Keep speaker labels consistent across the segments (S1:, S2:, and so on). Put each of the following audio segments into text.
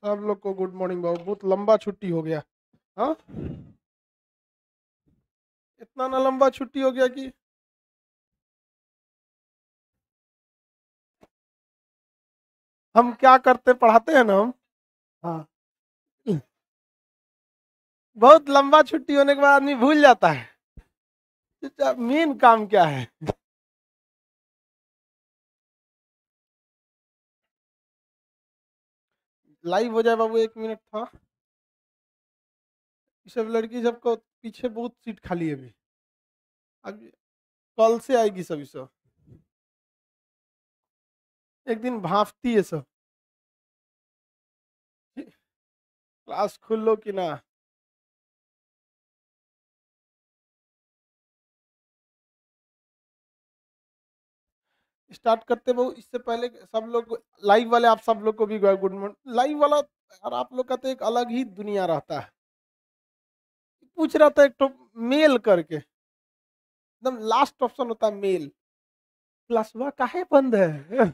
S1: सब लोग को गुड मॉर्निंग बाबू। बहुत लंबा छुट्टी हो गया। हाँ, इतना ना लंबा छुट्टी हो गया कि हम क्या करते, पढ़ाते हैं ना हम। हाँ, बहुत लंबा छुट्टी होने के बाद आदमी भूल जाता है मेन काम क्या है। लाइव हो जाए बाबू, 1 मिनट था। ये सब लड़की सबको पीछे बहुत सीट खाली है अभी। अब कल से आएगी सब, ये सब एक दिन भांफती है सब। क्लास खोल लो कि ना। स्टार्ट करते बहु, इससे पहले सब लोग लाइव वाले, आप सब लोग को भी गुड मॉर्निंग। लाइव वाला और आप लोग का तो एक अलग ही दुनिया रहता है। पूछ रहा था एक तो मेल करके, एकदम लास्ट ऑप्शन होता है मेल। क्लासवा काहे बंद है?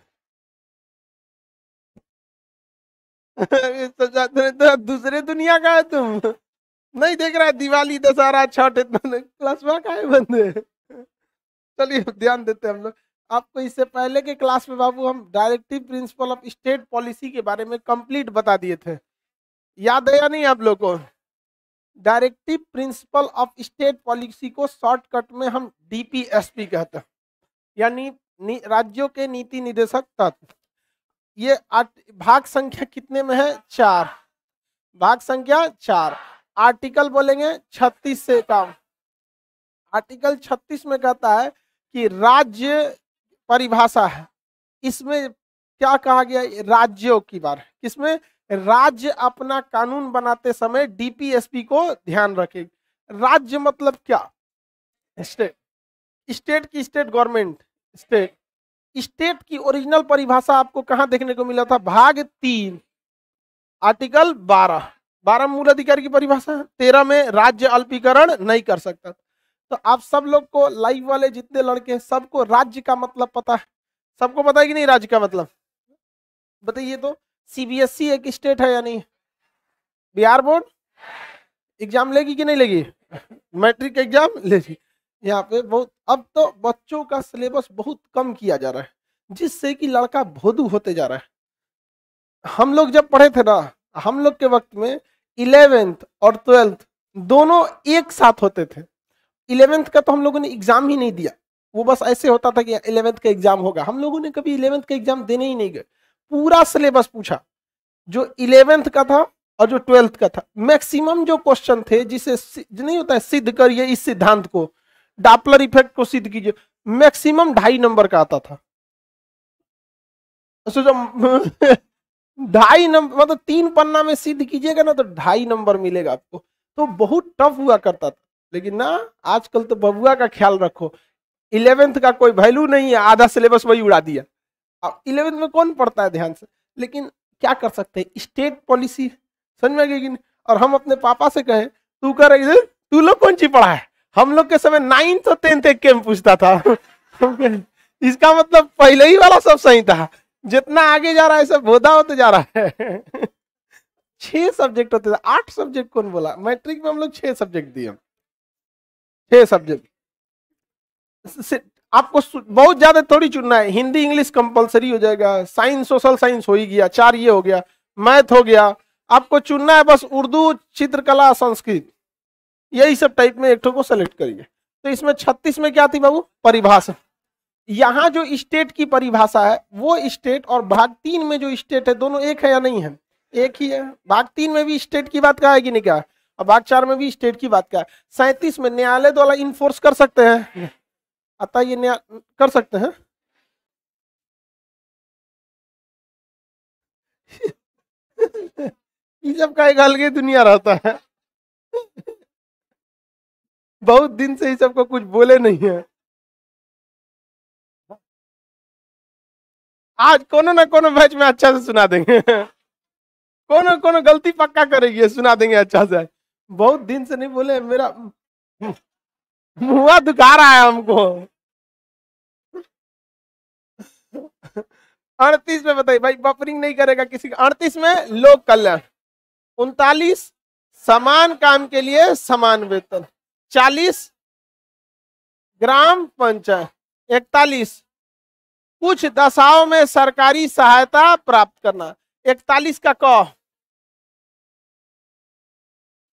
S1: ये तो दूसरे दुनिया का है तुम। नहीं देख रहा है दिवाली दशहरा छठ, इतना क्लासवा काहे बंद है? चलिए ध्यान देते हैं हम लोग। आपको इससे पहले के क्लास में बाबू हम directive principle of state policy के बारे में कंप्लीट बता दिए थे। याद है या नहीं आप लोग को? Directive principle of state policy को शॉर्टकट में हम डीपीएसपी कहते हैं, यानी राज्यों के नीति निर्देशक तत्व। ये भाग संख्या कितने में है? 4। भाग संख्या 4। आर्टिकल बोलेंगे 36 से काम। आर्टिकल 36 में कहता है कि राज्य परिभाषा है। इसमें क्या कहा गया? राज्यों की बात। किसमें? राज्य अपना कानून बनाते समय डीपीएसपी को ध्यान रखे। राज्य मतलब क्या? स्टेट। स्टेट की स्टेट गवर्नमेंट। स्टेट। स्टेट की ओरिजिनल परिभाषा आपको कहां देखने को मिला था? भाग 3 आर्टिकल 12। 12 मूल अधिकार की परिभाषा है। 13 में राज्य अल्पीकरण नहीं कर सकता। तो आप सब लोग को, लाइव वाले जितने लड़के हैं, सबको राज्य का मतलब पता है? सबको पता है कि नहीं राज्य का मतलब? बताइए तो। सीबीएसई एक स्टेट है या नहीं? बिहार बोर्ड एग्जाम लेगी कि नहीं लेगी? मैट्रिक एग्जाम लेगी। यहाँ पे बहुत, अब तो बच्चों का सिलेबस बहुत कम किया जा रहा है, जिससे कि लड़का भोदू होते जा रहा है। हम लोग जब पढ़े थे ना, हम लोग के वक्त में 11th और 12th दोनों एक साथ होते थे। 11th का तो हम लोगों ने एग्जाम ही नहीं दिया। वो बस ऐसे होता था कि 11th का एग्जाम होगा। हम लोगों ने कभी 11th का एग्जाम देने ही नहीं गए। पूरा सिलेबस पूछा, जो 11th का था और जो 12th का था। मैक्सिमम जो क्वेश्चन थे, जिसे नहीं होता है सिद्ध करिए इस सिद्धांत को, डापलर इफेक्ट को सिद्ध कीजिए, मैक्सिमम 2.5 नंबर का आता था। सोचो 2.5 नंबर मतलब 3 पन्ना में सिद्ध कीजिएगा ना तो 2.5 नंबर मिलेगा आपको। तो बहुत टफ हुआ करता था। लेकिन ना, आजकल तो बबुआ का ख्याल रखो। 11th का कोई वैल्यू नहीं है, आधा सिलेबस वही उड़ा दिया। अब 11th में कौन पढ़ता है ध्यान से? लेकिन क्या कर सकते हैं, स्टेट पॉलिसी समझ में आएगी। और हम अपने पापा से कहें, तू कर तू लोग कौन सी पढ़ा है? हम लोग के समय 9th और 10th एक के में पूछता था। इसका मतलब पहले ही वाला सब सही था। जितना आगे जा रहा है सब भोदा होते जा रहा है। 6 सब्जेक्ट होते थे। 8 सब्जेक्ट कौन बोला? मैट्रिक में हम लोग 6 सब्जेक्ट दिए। 6 सब्जेक्ट। आपको बहुत ज्यादा थोड़ी चुनना है। हिंदी इंग्लिश कंपलसरी हो जाएगा, साइंस सोशल साइंस हो ही गया, 4 ये हो गया, मैथ हो गया। आपको चुनना है बस उर्दू, चित्रकला, संस्कृत, यही सब टाइप में एक ठो को सेलेक्ट करिए। तो इसमें 36 में क्या थी बाबू? परिभाषा। यहाँ जो स्टेट की परिभाषा है, वो स्टेट और भाग 3 में जो स्टेट है, दोनों एक है या नहीं है? एक ही है। भाग 3 में भी स्टेट की बात का है कि नहीं क्या? और भाग 4 में भी स्टेट की बात का है। 37 में न्यायालय द्वारा इन्फोर्स कर सकते हैं, अतः ये न्याय कर सकते हैं। ये सब का एक अलग ही दुनिया रहता है। बहुत दिन से ये सबको कुछ बोले नहीं है। आज कोनो ना कोनो मैच में अच्छा से सुना देंगे। कोनो कोनो गलती पक्का करेगी, सुना देंगे अच्छा से। बहुत दिन से नहीं बोले, मेरा मुआ दुखा रहा है हमको। 38 में बताइए भाई, बफरिंग नहीं करेगा किसी का। 38 में लोक कल्याण। 39 समान काम के लिए समान वेतन। 40 ग्राम पंचायत। 41 कुछ दशाओं में सरकारी सहायता प्राप्त करना। 41 का क,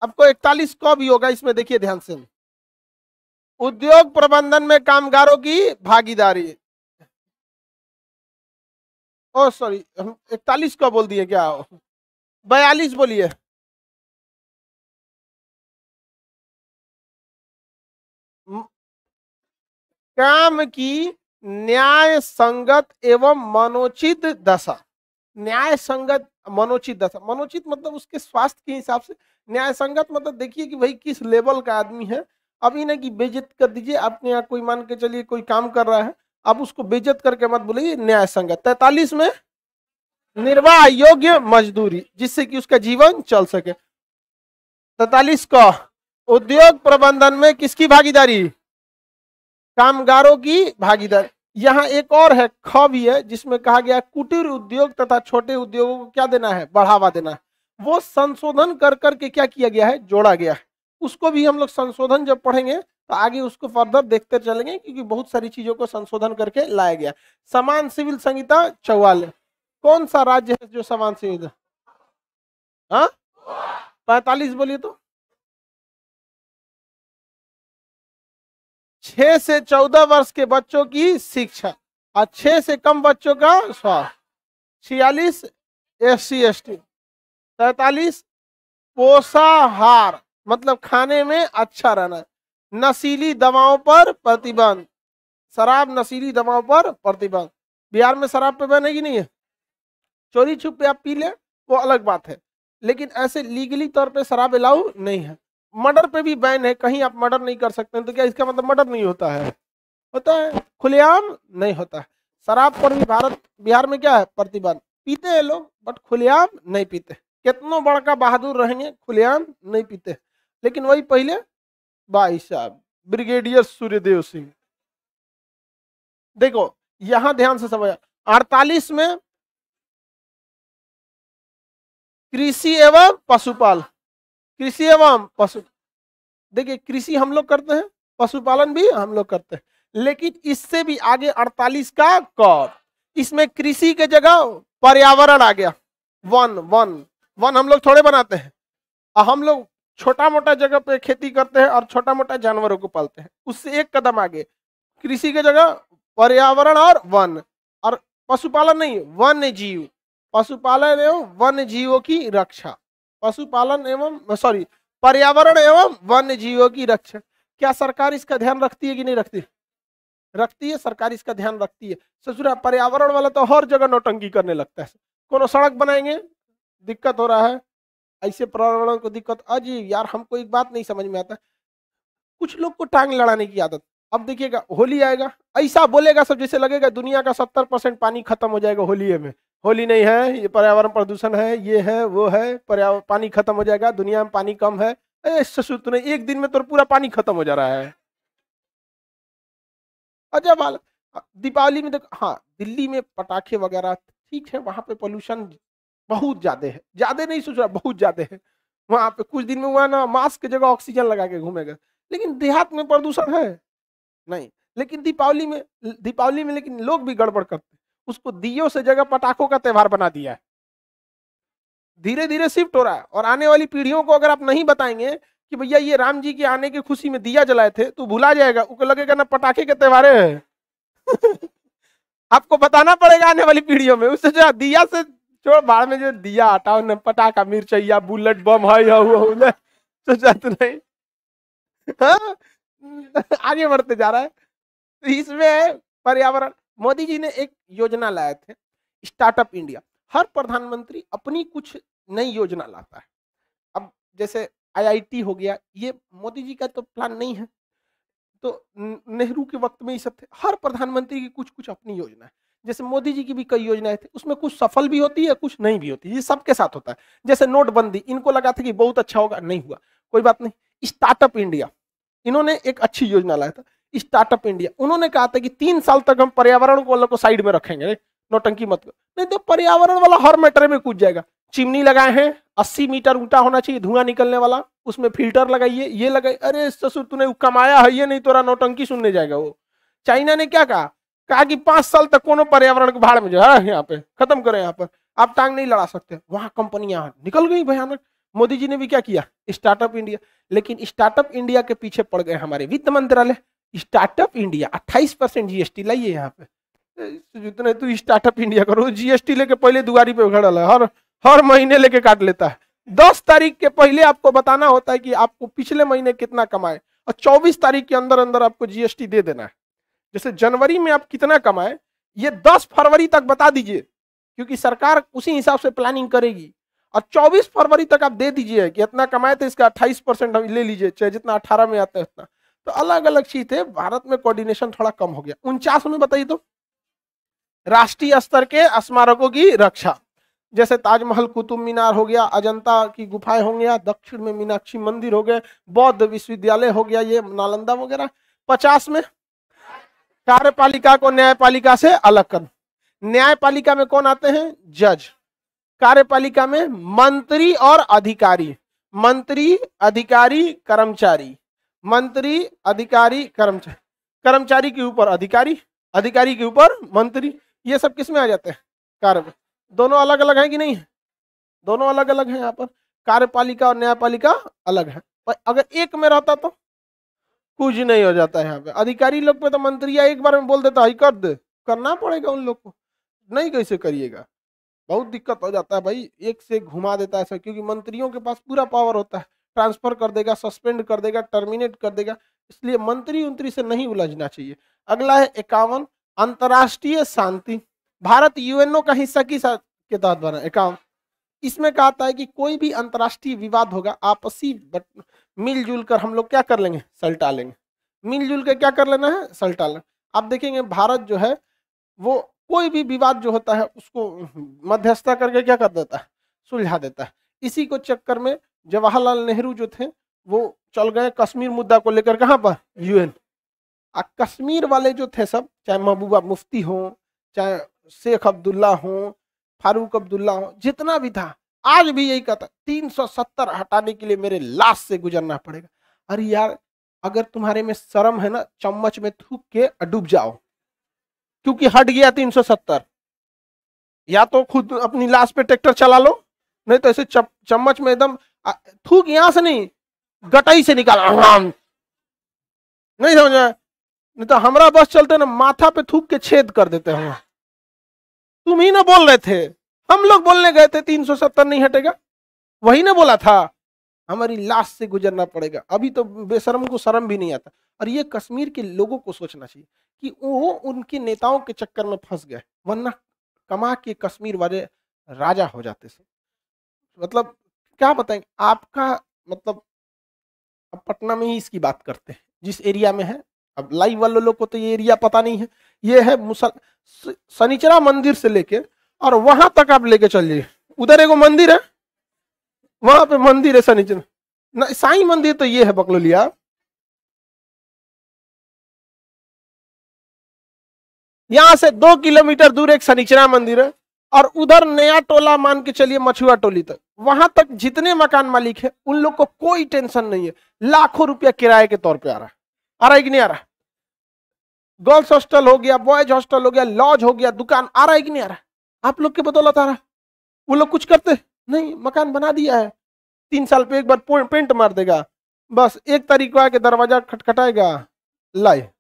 S1: आपको 41 क भी होगा इसमें, देखिए ध्यान से। उद्योग प्रबंधन में कामगारों की भागीदारी। ओ सॉरी, हम 41 को बोल दिए क्या? 42 बोलिए। काम की न्याय संगत एवं मनोचित दशा। न्याय संगत मनोचित दशा, मनोचित मतलब उसके स्वास्थ्य के हिसाब से, न्याय संगत मतलब देखिए कि भाई किस लेवल का आदमी है। अभी ना कि बेइज्जत कर दीजिए, आपके यहाँ कोई मान के चलिए कोई काम कर रहा है, अब उसको बेइज्जत करके मत बोलिए न्याय संगत। 43 में निर्वाह योग्य मजदूरी, जिससे कि उसका जीवन चल सके। 43 का उद्योग प्रबंधन में किसकी भागीदारी? कामगारों की भागीदारी। यहाँ एक और है, ख भी है, जिसमें कहा गया कुटीर उद्योग तथा छोटे उद्योगों को क्या देना है? बढ़ावा देना है। वो संशोधन कर करके क्या किया गया है? जोड़ा गया है। उसको भी हम लोग संशोधन जब पढ़ेंगे तो आगे उसको फर्दर देखते चलेंगे, क्योंकि बहुत सारी चीजों को संशोधन करके लाया गया। समान सिविल संहिता 44। कौन सा राज्य है जो समान सिविल? हाँ 45 बोलिए तो। 6 से 14 वर्ष के बच्चों की शिक्षा और 6 से कम बच्चों का स्वास्थ्य। 46 SC ST। 43 पोषाहार मतलब खाने में अच्छा रहना। नशीली दवाओं पर प्रतिबंध, शराब नशीली दवाओं पर प्रतिबंध। बिहार में शराब पे बैन है कि नहीं है? चोरी छुप पे आप पी ले वो अलग बात है, लेकिन ऐसे लीगली तौर पे शराब अलाउ नहीं है। मर्डर पे भी बैन है, कहीं आप मर्डर नहीं कर सकते हैं, तो क्या इसका मतलब मर्डर नहीं होता है? होता है, खुलेआम नहीं होता है। शराब पर भी बिहार में क्या है? प्रतिबंध। पीते हैं लोग बट खुलेआम नहीं पीते। कितनों बड़का बहादुर रहेंगे खुलेआम नहीं पीते। लेकिन वही पहले भाई साहब ब्रिगेडियर सूर्यदेव सिंह। देखो यहां ध्यान से समझ। 48 में कृषि एवं पशुपालन। कृषि एवं पशु, देखिए कृषि हम लोग करते हैं, पशुपालन भी हम लोग करते हैं, लेकिन इससे भी आगे 48 का क, इसमें कृषि के जगह पर्यावरण आ गया। वन वन वन हम लोग थोड़े बनाते हैं, और हम लोग छोटा मोटा जगह पे खेती करते हैं और छोटा मोटा जानवरों को पालते हैं। उससे एक कदम आगे कृषि के जगह पर्यावरण और वन, और पशुपालन नहीं, वन्य जीव। पशुपालन एवं वन्य जीवों की रक्षा। पशुपालन एवं सॉरी पर्यावरण एवं वन्य जीवों की रक्षा। क्या सरकार इसका ध्यान रखती है कि नहीं रखती? रखती है, सरकार इसका ध्यान रखती है। ससुरा पर्यावरण वाला तो हर जगह नौटंकी करने लगता है। कोनो सड़क बनाएंगे दिक्कत हो रहा है, ऐसे पर्यावरण को दिक्कत। अजी यार हमको एक बात नहीं समझ में आता, कुछ लोग को टांग लड़ाने की आदत। अब देखिएगा होली आएगा, ऐसा बोलेगा सब जैसे लगेगा दुनिया का 70% पानी खत्म हो जाएगा होली में। होली नहीं है, ये पर्यावरण प्रदूषण है, ये है वो है, पर्यावरण पानी खत्म हो जाएगा, दुनिया में पानी कम है। ससुर नहीं, एक दिन में तो पूरा पानी खत्म हो जा रहा है। अच्छा बाल दीपावली में देखो, हाँ दिल्ली में पटाखे वगैरह ठीक है, वहां पे पोल्यूशन बहुत ज्यादा है, ज्यादा नहीं सोच रहा बहुत ज्यादा है। वहां पे कुछ दिन में हुआ ना, मास्क की जगह ऑक्सीजन लगा के घूमेगा। लेकिन देहात में प्रदूषण है नहीं। लेकिन दीपावली में लेकिन लोग भी गड़बड़ करते हैं, उसको दियों से जगह पटाखों का त्योहार बना दिया है। धीरे धीरे शिफ्ट हो रहा है, और आने वाली पीढ़ियों को अगर आप नहीं बताएंगे कि भैया ये राम जी के आने की खुशी में दिया जलाए थे, तो भुला जाएगा, उसको लगेगा ना पटाखे के त्योहार है। आपको बताना पड़ेगा आने वाली पीढ़ियों में। उससे जो दिया से छोड़, बाढ़ में जो दिया हटाओ न, पटाखा मिर्चैया बुलेट बम है सोचा तो नहीं। हाँ? आगे बढ़ते जा रहा है। तो इसमें पर्यावरण, मोदी जी ने एक योजना लाए थे स्टार्टअप इंडिया। हर प्रधानमंत्री अपनी कुछ नई योजना लाता है। अब जैसे IIT हो गया, ये मोदी जी का तो प्लान नहीं है, तो नेहरू के वक्त में ये सब थे। हर प्रधानमंत्री की कुछ कुछ अपनी योजना है। जैसे मोदी जी की भी कई योजनाएं थी, उसमें कुछ सफल भी होती है कुछ नहीं भी होती है, ये सबके साथ होता है। जैसे नोटबंदी, इनको लगा था कि बहुत अच्छा होगा, नहीं हुआ, कोई बात नहीं। स्टार्टअप इंडिया, इन्होंने एक अच्छी योजना लाया था स्टार्टअप इंडिया। उन्होंने कहा था कि 3 साल तक हम पर्यावरण को साइड में रखेंगे, नौटंकी मत करो, नहीं तो पर्यावरण वाला हर मैटर में कूद जाएगा। चिमनी लगाए हैं 80 मीटर ऊंचा होना चाहिए धुआं निकलने वाला, उसमें फिल्टर लगाइए, ये लगाइए, अरे ससुर तूने कमाया है ये, नहीं तोरा नौटंकी सुनने जाएगा वो। चाइना ने क्या कहा कि 5 साल तक कोनो पर्यावरण के भाड़ में जो है यहाँ पे खत्म करें, यहाँ पर आप टांग नहीं लड़ा सकते, वहां कंपनियां निकल गई भयानक। मोदी जी ने भी क्या किया, स्टार्टअप इंडिया, लेकिन स्टार्टअप इंडिया के पीछे पड़ गए हमारे वित्त मंत्रालय। स्टार्टअप इंडिया 28% जीएसटी लाइए यहाँ पे, जितने तू स्टार्टअप इंडिया करो, जीएसटी लेके पहले दुआरी पे खड़ा है, हर महीने लेके काट लेता है। 10 तारीख के पहले आपको बताना होता है कि आपको पिछले महीने कितना कमाए, और 24 तारीख के अंदर अंदर आपको जीएसटी दे देना है। जैसे जनवरी में आप कितना कमाए ये 10 फरवरी तक बता दीजिए, क्योंकि सरकार उसी हिसाब से प्लानिंग करेगी, और 24 फरवरी तक आप दे दीजिए कि इतना कमाए तो इसका 28% ले लीजिए, चाहे जितना 18 में आता है उतना। तो अलग अलग चीज है, भारत में कोऑर्डिनेशन थोड़ा कम हो गया। 49 में बताइए तो राष्ट्रीय स्तर के स्मारकों की रक्षा, जैसे ताजमहल, कुतुब मीनार हो गया, अजंता की गुफाएं हो गया, दक्षिण में मीनाक्षी मंदिर हो गए, बौद्ध विश्वविद्यालय हो गया, ये नालंदा वगैरह। 50 में कार्यपालिका को न्यायपालिका से अलग कर, न्यायपालिका में कौन आते हैं, जज, कार्यपालिका में मंत्री और अधिकारी, मंत्री अधिकारी कर्मचारी, मंत्री अधिकारी कर्मचारी, कर्मचारी के ऊपर अधिकारी, अधिकारी के ऊपर मंत्री, ये सब किस में आ जाते हैं, कार्य। दोनों अलग अलग है कि नहीं है, दोनों अलग अलग है। यहाँ पर कार्यपालिका और न्यायपालिका अलग है, पर अगर एक में रहता तो कुछ नहीं हो जाता है। यहाँ पे अधिकारी लोग पे तो मंत्री एक बार में बोल देता है कर दे, करना पड़ेगा उन लोग को, नहीं कैसे करिएगा, बहुत दिक्कत हो जाता है भाई, एक से घुमा देता है, क्योंकि मंत्रियों के पास पूरा पावर होता है, ट्रांसफर कर देगा, सस्पेंड कर देगा, टर्मिनेट कर देगा, इसलिए मंत्री उंत्री से नहीं उलझना चाहिए। अगला है 51 अंतरराष्ट्रीय शांति, भारत यूएनओ का हिस्सा किस के तहत बना, 51। इसमें कहता है कि कोई भी अंतरराष्ट्रीय विवाद होगा आपसी मिलजुल कर हम लोग क्या कर लेंगे, सलटा लेंगे, मिलजुल कर क्या कर लेना है, सलटा लेना। आप देखेंगे भारत जो है वो कोई भी विवाद जो होता है उसको मध्यस्थता करके क्या कर देता है, सुलझा देता है। इसी को चक्कर में जवाहरलाल नेहरू जो थे वो चल गए कश्मीर मुद्दा को लेकर कहां पर, यूएन। कश्मीर वाले जो थे सब, चाहे महबूबा मुफ्ती हो, चाहे शेख अब्दुल्ला हो, फारूक अब्दुल्ला हो, जितना भी था, आज भी यही कहता 370 हटाने के लिए मेरे लाश से गुजरना पड़ेगा। अरे यार अगर तुम्हारे में शर्म है ना, चम्मच में थूक के डूब जाओ, क्योंकि हट गया 370, या तो खुद अपनी लाश पे ट्रैक्टर चला लो, नहीं तो ऐसे चम्मच में एकदम थूक, यहां से नहीं गटाई से निकाला, नहीं समझा, नहीं तो हमारा बस चलते ना माथा पे थूक के छेद कर देते हैं। तुम ही ना बोल रहे थे, हम लोग बोलने गए थे 370 नहीं हटेगा, वही ना बोला था, हमारी लाश से गुजरना पड़ेगा। अभी तो बेशरम को शर्म भी नहीं आता। और ये कश्मीर के लोगों को सोचना चाहिए कि वो उनके नेताओं के चक्कर में फंस गए, वरना कमा के कश्मीर वाले राजा हो जाते से। मतलब क्या बताएंगे आपका, मतलब अब पटना में ही इसकी बात करते हैं जिस एरिया में है। अब लाइव वाले लोग को तो ये एरिया पता नहीं है, ये है शनिचरा मंदिर से लेके और वहां तक आप लेके चलिए, उधर एगो मंदिर है, वहां पे मंदिर है शनिचरा, साईं मंदिर तो ये है बकलोलिया, यहां से 2 किलोमीटर दूर एक शनिचरा मंदिर है, और उधर नया टोला मान के चलिए मछुआ टोली तक, वहां तक जितने मकान मालिक है उन लोग को कोई टेंशन नहीं है, लाखों रुपया किराए के तौर पे आ रहा है कि नहीं आ रहा? गर्ल्स हॉस्टल हो गया, बॉयज हॉस्टल हो गया, लॉज हो गया, दुकान आ रहा है कि नहीं आ रहा? आप लोग के बदौलत आ रहा है। वो लोग कुछ करते नहीं, मकान बना दिया है, 3 साल पे एक बार पेंट मार देगा, बस 1 तारीख को आके दरवाजा खटखटाएगा, लाए।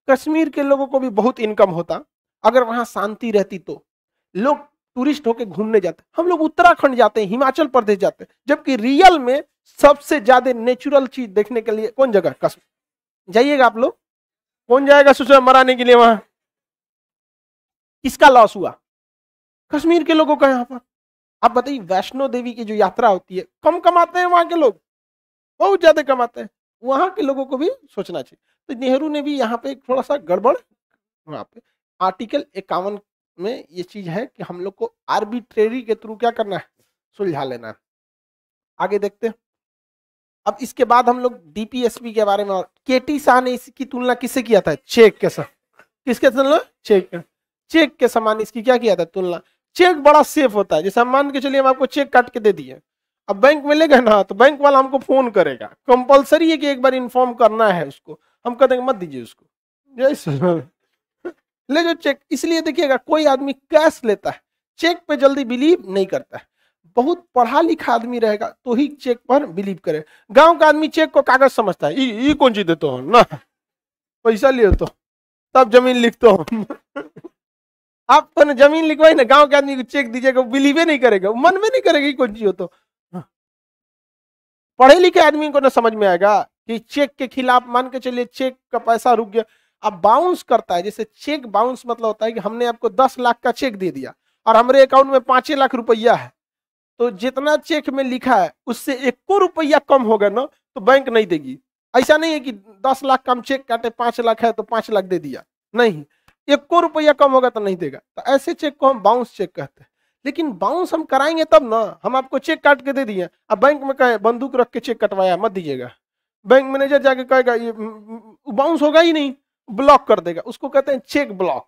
S1: कश्मीर के लोगों को भी बहुत इनकम होता अगर वहां शांति रहती तो। लोग टूरिस्ट होके घूमने जाते, हम लोग उत्तराखंड जाते हैं, हिमाचल प्रदेश जाते हैं, जबकि रियल में सबसे ज्यादा नेचुरल चीज देखने के लिए कौन जगह, कश्मीर। जाइएगा आप लोग, कौन जाएगा सुसुआ मराने के लिए वहां? किसका लॉस हुआ? कश्मीर के लोगों का। यहाँ पर आप बताइए, वैष्णो देवी की जो यात्रा होती है, कम कमाते हैं वहां के लोग, बहुत ज्यादा कमाते हैं, वहां के लोगों को भी सोचना चाहिए। तो नेहरू ने भी यहाँ पे थोड़ा सा गड़बड़, वहां पे आर्टिकल 51 में ये चीज है कि हम लोग को आर्बिट्रेरी के थ्रू क्या करना है, सुलझा लेना है। आगे देखते हैं। अब इसके बाद हम लोग डीपीएसपी के बारे में, केटी शाह ने इसकी तुलना किससे किया था? चेक के साथ। किसके तुलना? चेक का। चेक के समान इसकी क्या किया था? तुलना। चेक बड़ा सेफ होता है, जैसे हम मान के चलिए हम आपको चेक काट के दे दिए, अब बैंक में ले गए ना तो बैंक वाला हमको फोन करेगा, कंपलसरी है कि एक बार इन्फॉर्म करना है उसको, हम कह देंगे मत दीजिए उसको, ले जो चेक। इसलिए देखिएगा कोई आदमी कैश लेता है, चेक पे जल्दी बिलीव नहीं करता है। बहुत पढ़ा लिखा आदमी रहेगा तो ही चेक पर बिलीव करे। गांव का आदमी चेक को कागज समझता है, ई कौन चीज देते हो ना, पैसा लिए तो तब जमीन लिखते हो। आप जमीन लिखवाई ना, गांव के आदमी को चेक दीजिएगा, बिलीव नहीं करेगा, मन में नहीं करेगा कौन चीज हो। तो पढ़े लिखे आदमी को ना समझ में आएगा कि चेक के खिलाफ, मान के चलिए चेक का पैसा रुक गया, अब बाउंस करता है, जैसे चेक बाउंस मतलब होता है कि हमने आपको 10 लाख का चेक दे दिया और हमारे अकाउंट में 5 लाख रुपया है, तो जितना चेक में लिखा है उससे 1 रुपया कम होगा ना तो बैंक नहीं देगी। ऐसा नहीं है कि 10 लाख का हम चेक काटे, 5 लाख है तो 5 लाख दे दिया, नहीं, 1 रुपया कम होगा तो नहीं देगा। तो ऐसे चेक को हम बाउंस चेक कहते हैं। लेकिन बाउंस हम कराएंगे तब ना, हम आपको चेक काट के दे दिए, अब बैंक में कहे बंदूक रख के चेक कटवाया मत दीजिएगा, बैंक मैनेजर जाके कहेगा ये बाउंस होगा ही नहीं, ब्लॉक कर देगा, उसको कहते हैं चेक ब्लॉक।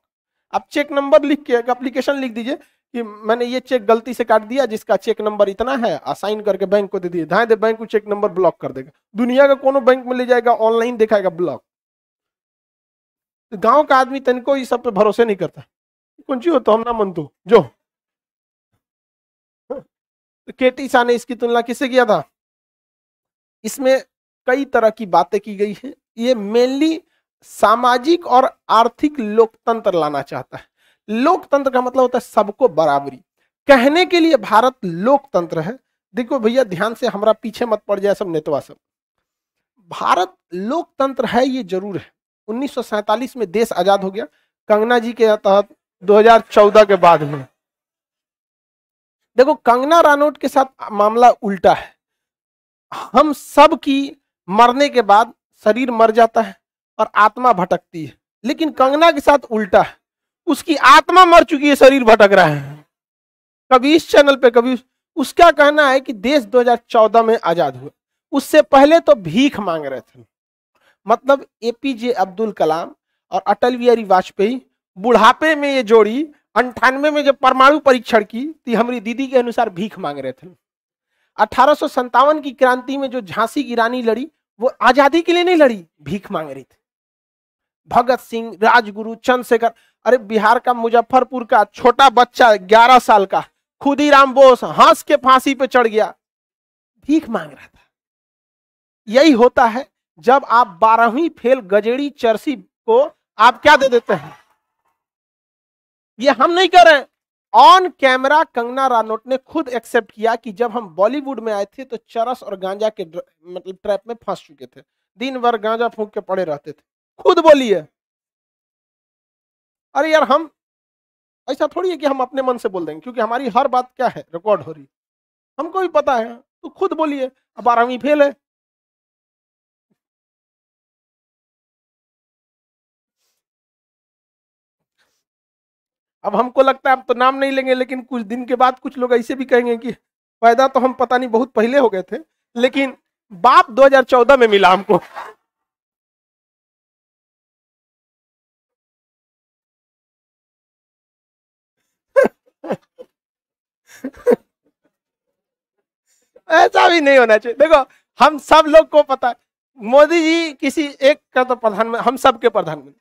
S1: आप चेक नंबर लिख के एप्लीकेशन लिख दीजिए कि मैंने ये चेक गलती से काट दिया जिसका चेक नंबर इतना है, असाइन करके बैंक को दे दिए, धाए दे बैंक को चेक नंबर ब्लॉक कर देगा, दुनिया का कोनो बैंक में ले जाएगा, ऑनलाइन दिखाएगा ब्लॉक। तो गांव का आदमी तनिको इस सब पे भरोसे नहीं करता, कौन सी हो तो हम ना मन तो जो। तो केटी शाह ने इसकी तुलना किससे किया था? इसमें कई तरह की बातें की गई है, ये मेनली सामाजिक और आर्थिक लोकतंत्र लाना चाहता है। लोकतंत्र का मतलब होता है सबको बराबरी, कहने के लिए भारत लोकतंत्र है। देखो भैया ध्यान से, हमारा पीछे मत पड़ जाए सब नेतवा सब, भारत लोकतंत्र है ये जरूर है। 1947 में देश आजाद हो गया, कंगना जी के तहत 2014 के बाद में। देखो कंगना रानौत के साथ मामला उल्टा है, हम सब की मरने के बाद शरीर मर जाता है और आत्मा भटकती है, लेकिन कंगना के साथ उल्टा है, उसकी आत्मा मर चुकी है, शरीर भटक रहा है, कभी इस चैनल पे कभी उसका कहना है कि देश 2014 में आजाद हुआ, उससे पहले तो भीख मांग रहे थे। मतलब एपीजे अब्दुल कलाम और अटल बिहारी वाजपेयी बुढ़ापे में ये जोड़ी 98 में जब परमाणु परीक्षण की तो हमारी दीदी के अनुसार भीख मांग रहे थे। 1857 की क्रांति में जो झांसी की रानी लड़ी वो आजादी के लिए नहीं लड़ी, भीख मांग रही थी। भगत सिंह, राजगुरु, चंद्रशेखर, अरे बिहार का मुजफ्फरपुर का छोटा बच्चा 11 साल का खुदीराम बोस हंस के फांसी पे चढ़ गया, भीख मांग रहा था। यही होता है जब आप 12वीं फेल गजेड़ी चरसी को आप क्या दे देते हैं, ये हम नहीं कर रहे। ऑन कैमरा कंगना रानौत ने खुद एक्सेप्ट किया कि जब हम बॉलीवुड में आए थे तो चरस और गांजा के मतलब ट्रैप में फंस चुके थे, दिन भर गांजा फूंक के पड़े रहते थे, खुद बोली है। अरे यार हम ऐसा थोड़ी है कि हम अपने मन से बोल देंगे, क्योंकि हमारी हर बात क्या है रिकॉर्ड हो रही, हमको भी पता है, तो खुद बोलिए। अब 12वीं फेल है, अब हमको लगता है अब तो नाम नहीं लेंगे, लेकिन कुछ दिन के बाद कुछ लोग ऐसे भी कहेंगे कि पैदा तो हम पता नहीं बहुत पहले हो गए थे, लेकिन बाप 2014 में मिला हमको। ऐसा भी नहीं होना चाहिए। देखो हम सब लोग को पता है मोदी जी किसी एक का तो प्रधानमंत्री, हम सब के प्रधानमंत्री,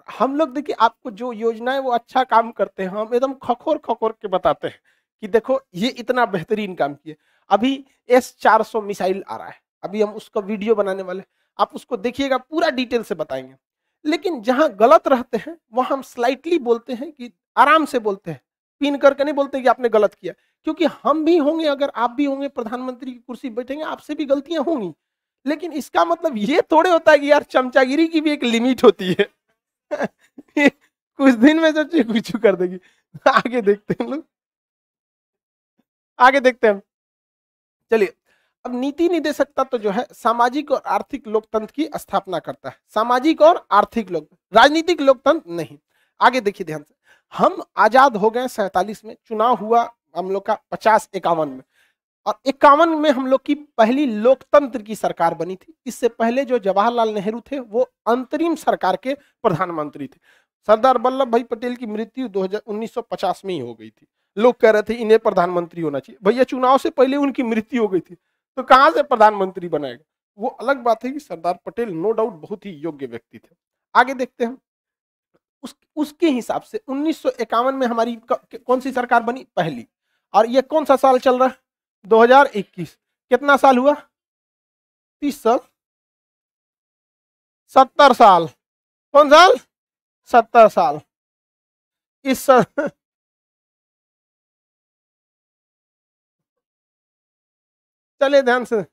S1: हम लोग देखिए आपको जो योजना है वो अच्छा काम करते हैं, हम एकदम खखोर खखोर के बताते हैं कि देखो ये इतना बेहतरीन काम किए। अभी S-400 मिसाइल आ रहा है, अभी हम उसका वीडियो बनाने वाले, आप उसको देखिएगा, पूरा डिटेल से बताएंगे। लेकिन जहां गलत रहते हैं वहां हम स्लाइटली बोलते हैं, कि आराम से बोलते हैं, पिन करके नहीं बोलते कि आपने गलत किया, क्योंकि हम भी होंगे, अगर आप भी होंगे प्रधानमंत्री की कुर्सी बैठेंगे, आपसे भी गलतियां होंगी। लेकिन इसका मतलब ये थोड़े होता है कि यार चमचागिरी की भी एक लिमिट होती है। कुछ दिन में सब चीज कुछ कर देगी। आगे देखते हैं लोग, आगे देखते हैं। चलिए, अब नीति निदेशकता तो जो है सामाजिक और आर्थिक लोकतंत्र की स्थापना करता है, सामाजिक और आर्थिक लोकतंत्र, राजनीतिक लोकतंत्र नहीं। आगे देखिए ध्यान से, हम आजाद हो गए 47 में, चुनाव हुआ हम लोग का 50-51 में, और 51 में हम लोग की पहली लोकतंत्र की सरकार बनी थी। इससे पहले जो जवाहरलाल नेहरू थे वो अंतरिम सरकार के प्रधानमंत्री थे। सरदार वल्लभ भाई पटेल की मृत्यु 1950 में ही हो गई थी। लोग कह रहे थे इन्हें प्रधानमंत्री होना चाहिए। भैया चुनाव से पहले उनकी मृत्यु हो गई थी, तो कहां से प्रधानमंत्री बनाएगा। वो अलग बात है कि सरदार पटेल नो डाउट बहुत ही योग्य व्यक्ति थे। आगे देखते हैं। उसके हिसाब से 1951 में हमारी कौन सी सरकार बनी, पहली। और ये कौन सा साल चल रहा है, 2021। कितना साल हुआ, 30 साल, 70 साल। कौन साल, 70 साल। इस चलिए ध्यान से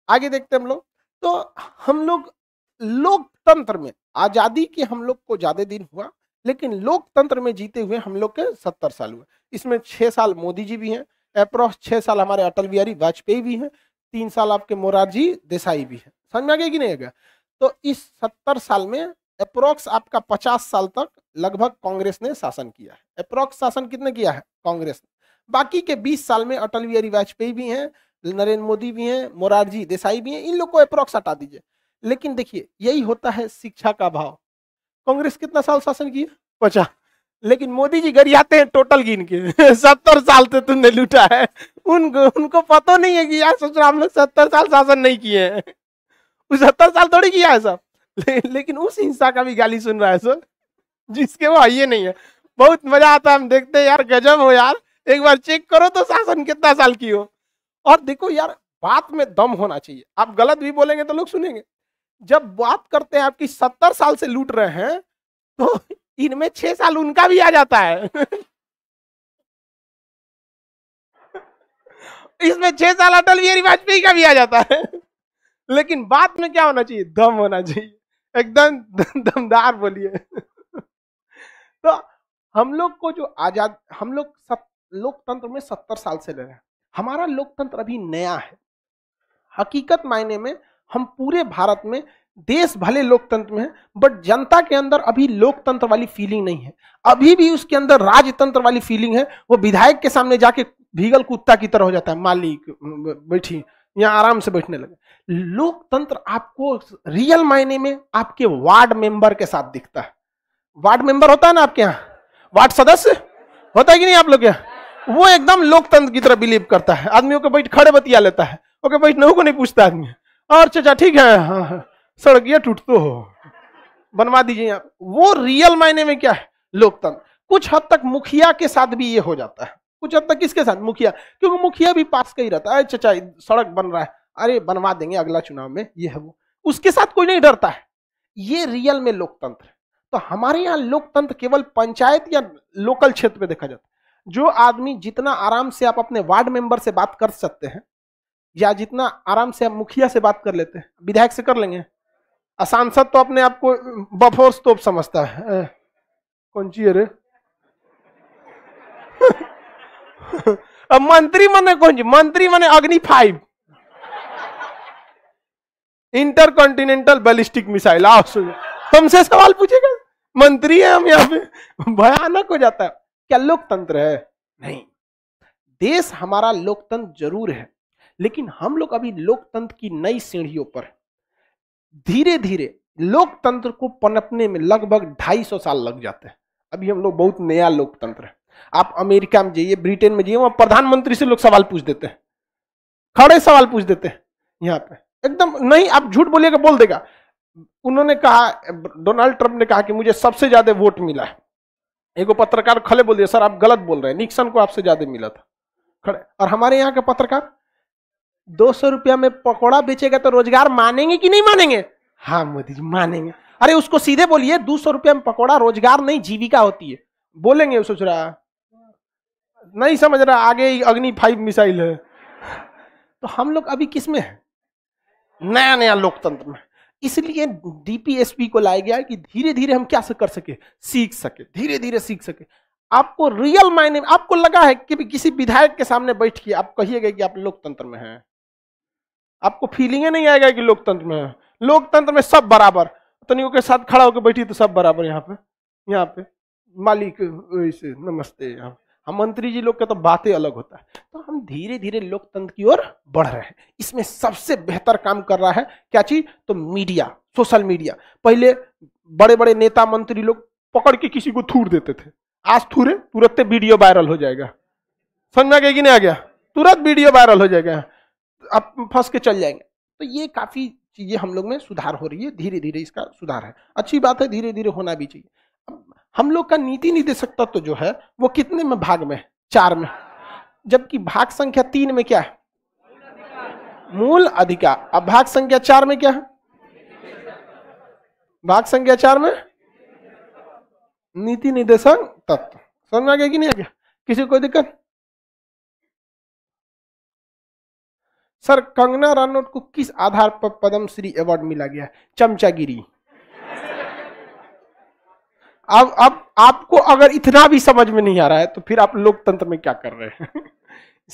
S1: आगे देखते हैं हम लोग। तो हम लोग लोकतंत्र में आजादी के हम लोग को ज्यादा दिन हुआ, लेकिन लोकतंत्र में जीते हुए हम लोग के 70 साल हुए। इसमें 6 साल मोदी जी भी हैं, अप्रोक्स 6 साल हमारे अटल बिहारी वाजपेयी भी हैं, 3 साल आपके मोरारजी देसाई भी हैं। समझ में आ गया कि नहीं आ गया। तो इस 70 साल में अप्रोक्स आपका 50 साल तक लगभग कांग्रेस ने शासन किया है। अप्रोक्स शासन कितने किया है, कांग्रेस ने। बाकी के 20 साल में अटल बिहारी वाजपेयी भी हैं, नरेंद्र मोदी भी हैं, मोरारजी देसाई भी हैं, इन लोग को अप्रोक्स हटा दीजिए। लेकिन देखिए यही होता है शिक्षा का भाव। कांग्रेस कितना साल शासन किया, 50। लेकिन मोदी जी गरियाते हैं टोटल गिन के 70 साल से तुमने लूटा है। उनको पता नहीं है कि यार सोच रहा हम लोग 70 साल शासन नहीं किए हैं। 70 साल थोड़ी किया है सब। लेकिन उस हिंसा का भी गाली सुन रहा है सर, जिसके वो आइए नहीं है। बहुत मजा आता है, हम देखते हैं यार गजब हो यार, एक बार चेक करो तो शासन कितना साल की हो। और देखो यार बात में दम होना चाहिए। आप गलत भी बोलेंगे तो लोग सुनेंगे। जब बात करते हैं आपकी 70 साल से लूट रहे हैं, तो इनमें 6 साल उनका भी आ जाता है। इसमें 6 साल अटल बिहारी वाजपेयी का भी आ जाता है। लेकिन बात में क्या होना चाहिए, दम होना चाहिए, एकदम दमदार बोलिए। तो हम लोग को जो आजाद, हम लोग लोकतंत्र में 70 साल से ले रहे हैं। हमारा लोकतंत्र अभी नया है। हकीकत मायने में हम पूरे भारत में देश भले लोकतंत्र में है, बट जनता के अंदर अभी लोकतंत्र वाली फीलिंग नहीं है। अभी भी उसके अंदर राजतंत्र वाली फीलिंग है। वो विधायक के सामने जाके भीगल कुत्ता की तरह हो जाता है, मालिक बैठी यहाँ आराम से बैठने लगे। लोकतंत्र आपको रियल मायने में आपके वार्ड मेंबर के साथ दिखता है। वार्ड मेंबर होता है ना आपके यहाँ, वार्ड सदस्य होता है कि नहीं आप लोग यहाँ, वो एकदम लोकतंत्र की तरह बिलीव करता है। आदमियों को बैठ खड़े बतिया लेता है, ओके बैठने को नहीं पूछता आदमी। और चाचा ठीक है, हाँ सड़किया टूट तो हो, बनवा दीजिए यहाँ। वो रियल मायने में क्या है, लोकतंत्र। कुछ हद तक मुखिया के साथ भी ये हो जाता है, कुछ हद तक किसके साथ, मुखिया, क्योंकि मुखिया भी पास का ही रहता है। चाचा सड़क बन रहा है, अरे बनवा देंगे अगला चुनाव में, ये है वो, उसके साथ कोई नहीं डरता है। ये रियल में लोकतंत्र है। तो हमारे यहाँ लोकतंत्र केवल पंचायत या लोकल क्षेत्र में देखा जाता है। जो आदमी जितना आराम से आप अपने वार्ड मेंबर से बात कर सकते हैं, या जितना आराम से आप मुखिया से बात कर लेते हैं, विधायक से कर लेंगे। सांसद तो अपने आप को बफोर्स तोप समझता है, कौन ची है रे। अब मंत्री माने कौन जी, मंत्री माने अग्नि 5 इंटरकॉन्टिनेंटल बैलिस्टिक मिसाइल। आओ सुनो, हमसे सवाल पूछेगा, मंत्री है हम यहाँ पे, भयानक हो जाता है। क्या लोकतंत्र है, नहीं। देश हमारा लोकतंत्र जरूर है, लेकिन हम लोग अभी लोकतंत्र की नई सीढ़ियों पर। धीरे धीरे लोकतंत्र को पनपने में लगभग 250 साल लग जाते हैं। अभी हम लोग बहुत नया लोकतंत्र है। आप अमेरिका में जाइए, ब्रिटेन में जाइए, वहां प्रधानमंत्री से लोग सवाल पूछ देते हैं, खड़े सवाल पूछ देते हैं। यहाँ पे एकदम नहीं, आप झूठ बोलिएगा बोल देगा। उन्होंने कहा, डोनाल्ड ट्रंप ने कहा कि मुझे सबसे ज्यादा वोट मिला है। एक पत्रकार खड़े बोल दिया, सर आप गलत बोल रहे हैं, निक्सन को आपसे ज्यादा मिला था, खड़े। और हमारे यहाँ के पत्रकार 200 रुपया में पकौड़ा बेचेगा तो रोजगार मानेंगे कि नहीं मानेंगे? हाँ मोदी जी मानेंगे। अरे उसको सीधे बोलिए 200 रुपया में पकौड़ा रोजगार नहीं जीविका होती है, बोलेंगे। वो सोच रहा नहीं समझ रहा, आगे अग्नि 5 मिसाइल है। तो हम लोग अभी किस में है, नया नया लोकतंत्र में। इसलिए डीपीएसपी को लाया गया है कि धीरे धीरे हम क्या कर सके, सीख सके, धीरे धीरे सीख सके। आपको रियल मायने में आपको लगा है कि किसी विधायक के सामने बैठ के आप कहिएगा कि आप लोकतंत्र में हैं, आपको फीलिंग नहीं आएगा कि लोकतंत्र में है। लोकतंत्र में सब बराबर, तनियों के साथ खड़ा होकर बैठी तो सब बराबर। यहाँ पे मालिक ऐसे नमस्ते, यहाँ हम मंत्री जी लोग का तो बातें अलग होता है। तो हम धीरे धीरे लोकतंत्र की ओर बढ़ रहे हैं। इसमें सबसे बेहतर काम कर रहा है क्या चीज, तो मीडिया, सोशल मीडिया। पहले बड़े बड़े नेता मंत्री लोग पकड़ के किसी को थूर देते थे, आज थूरे तुरंत वीडियो वायरल हो जाएगा। समझ में आ गया कि नहीं आ गया, तुरंत वीडियो वायरल हो जाएगा, आप फंस के चल जाएंगे। तो ये काफी चीजें हम लोग में सुधार हो रही है, धीरे धीरे इसका सुधार है, अच्छी बात है, धीरे धीरे होना भी चाहिए। अब हम लोग का नीति निर्देशक तत्व जो है वो कितने में भाग में, 4 में, जबकि भाग संख्या 3 में क्या है, मूल अधिकार। अब भाग संख्या 4 में क्या है, भाग संख्या 4 में नीति निर्देशक तत्व। समझ में आ गया कि नहीं आ गया, किसी को कोई दिक्कत? सर कंगना रनौत को किस आधार पर पद्मश्री अवार्ड मिला गया? चमचागिरी। अब आपको अगर इतना भी समझ में नहीं आ रहा है तो फिर आप लोकतंत्र में क्या कर रहे हैं?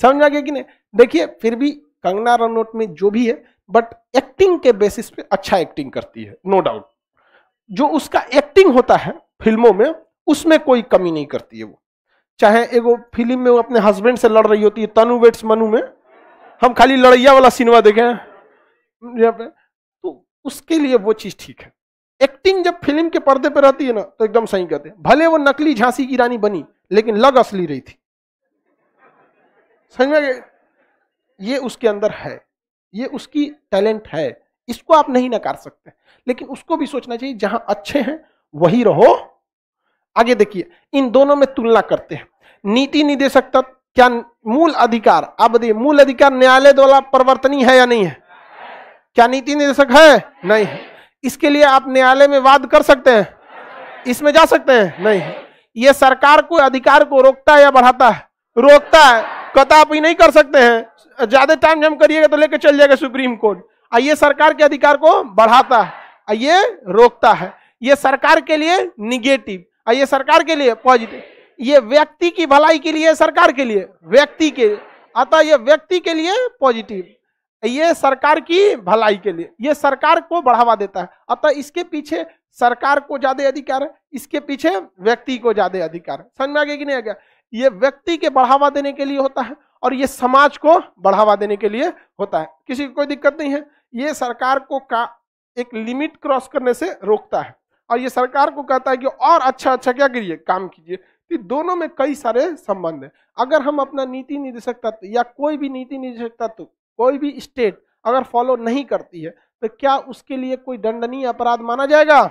S1: समझ में आ गया कि नहीं? देखिए फिर भी कंगना रनौत में जो भी है, बट एक्टिंग के बेसिस पे अच्छा एक्टिंग करती है, नो डाउट। जो उसका एक्टिंग होता है फिल्मों में, उसमें कोई कमी नहीं करती है वो। चाहे एगो फिल्म में वो अपने हस्बैंड से लड़ रही होती है, तनु वेट्स मनु में, हम खाली लड़ैया वाला सिनेमा देखे यहाँ पे, तो उसके लिए वो चीज ठीक है। एक्टिंग जब फिल्म के पर्दे पे रहती है ना तो एकदम सही कहते हैं, भले वो नकली झांसी की रानी बनी लेकिन लग असली रही थी। समझ में, ये उसके अंदर है, ये उसकी टैलेंट है, इसको आप नहीं नकार सकते। लेकिन उसको भी सोचना चाहिए जहां अच्छे हैं वही रहो। आगे देखिए, इन दोनों में तुलना करते हैं। नीति निर्देशक तत्व क्या मूल अधिकार, आप बताइए मूल अधिकार न्यायालय द्वारा परिवर्तनीय है या नहीं है? क्या नीति निर्देशक है? नहीं है। इसके लिए आप न्यायालय में वाद कर सकते हैं, इसमें जा सकते हैं? नहीं है। यह सरकार को अधिकार को रोकता है या बढ़ाता है? रोकता है। कहता आप ही नहीं कर सकते हैं, ज्यादा टाइम जम करिएगा तो लेके चल जाएगा सुप्रीम कोर्ट। ये सरकार के अधिकार को बढ़ाता है, ये रोकता है। ये सरकार के लिए निगेटिव, ये सरकार के लिए पॉजिटिव। ये व्यक्ति की भलाई के लिए, सरकार के लिए, व्यक्ति के, अतः ये व्यक्ति के लिए पॉजिटिव, ये सरकार की भलाई के लिए, ये सरकार को बढ़ावा देता है। अतः इसके पीछे सरकार को ज्यादा अधिकार है, इसके पीछे व्यक्ति को ज्यादा अधिकार है। समझ में आ गया कि नहीं आ गया? ये व्यक्ति के बढ़ावा देने के लिए होता है और ये समाज को बढ़ावा देने के लिए होता है। किसी को कोई दिक्कत नहीं है। ये सरकार को एक लिमिट क्रॉस करने से रोकता है और ये सरकार को कहता है कि और अच्छा अच्छा क्या करिए, काम कीजिए। दोनों में कई सारे संबंध है। अगर हम अपना नीति निर्देशक तत्व या कोई भी नीति निर्देशक तत्व कोई भी स्टेट अगर फॉलो नहीं करती है तो क्या उसके लिए कोई दंडनीय अपराध माना जाएगा?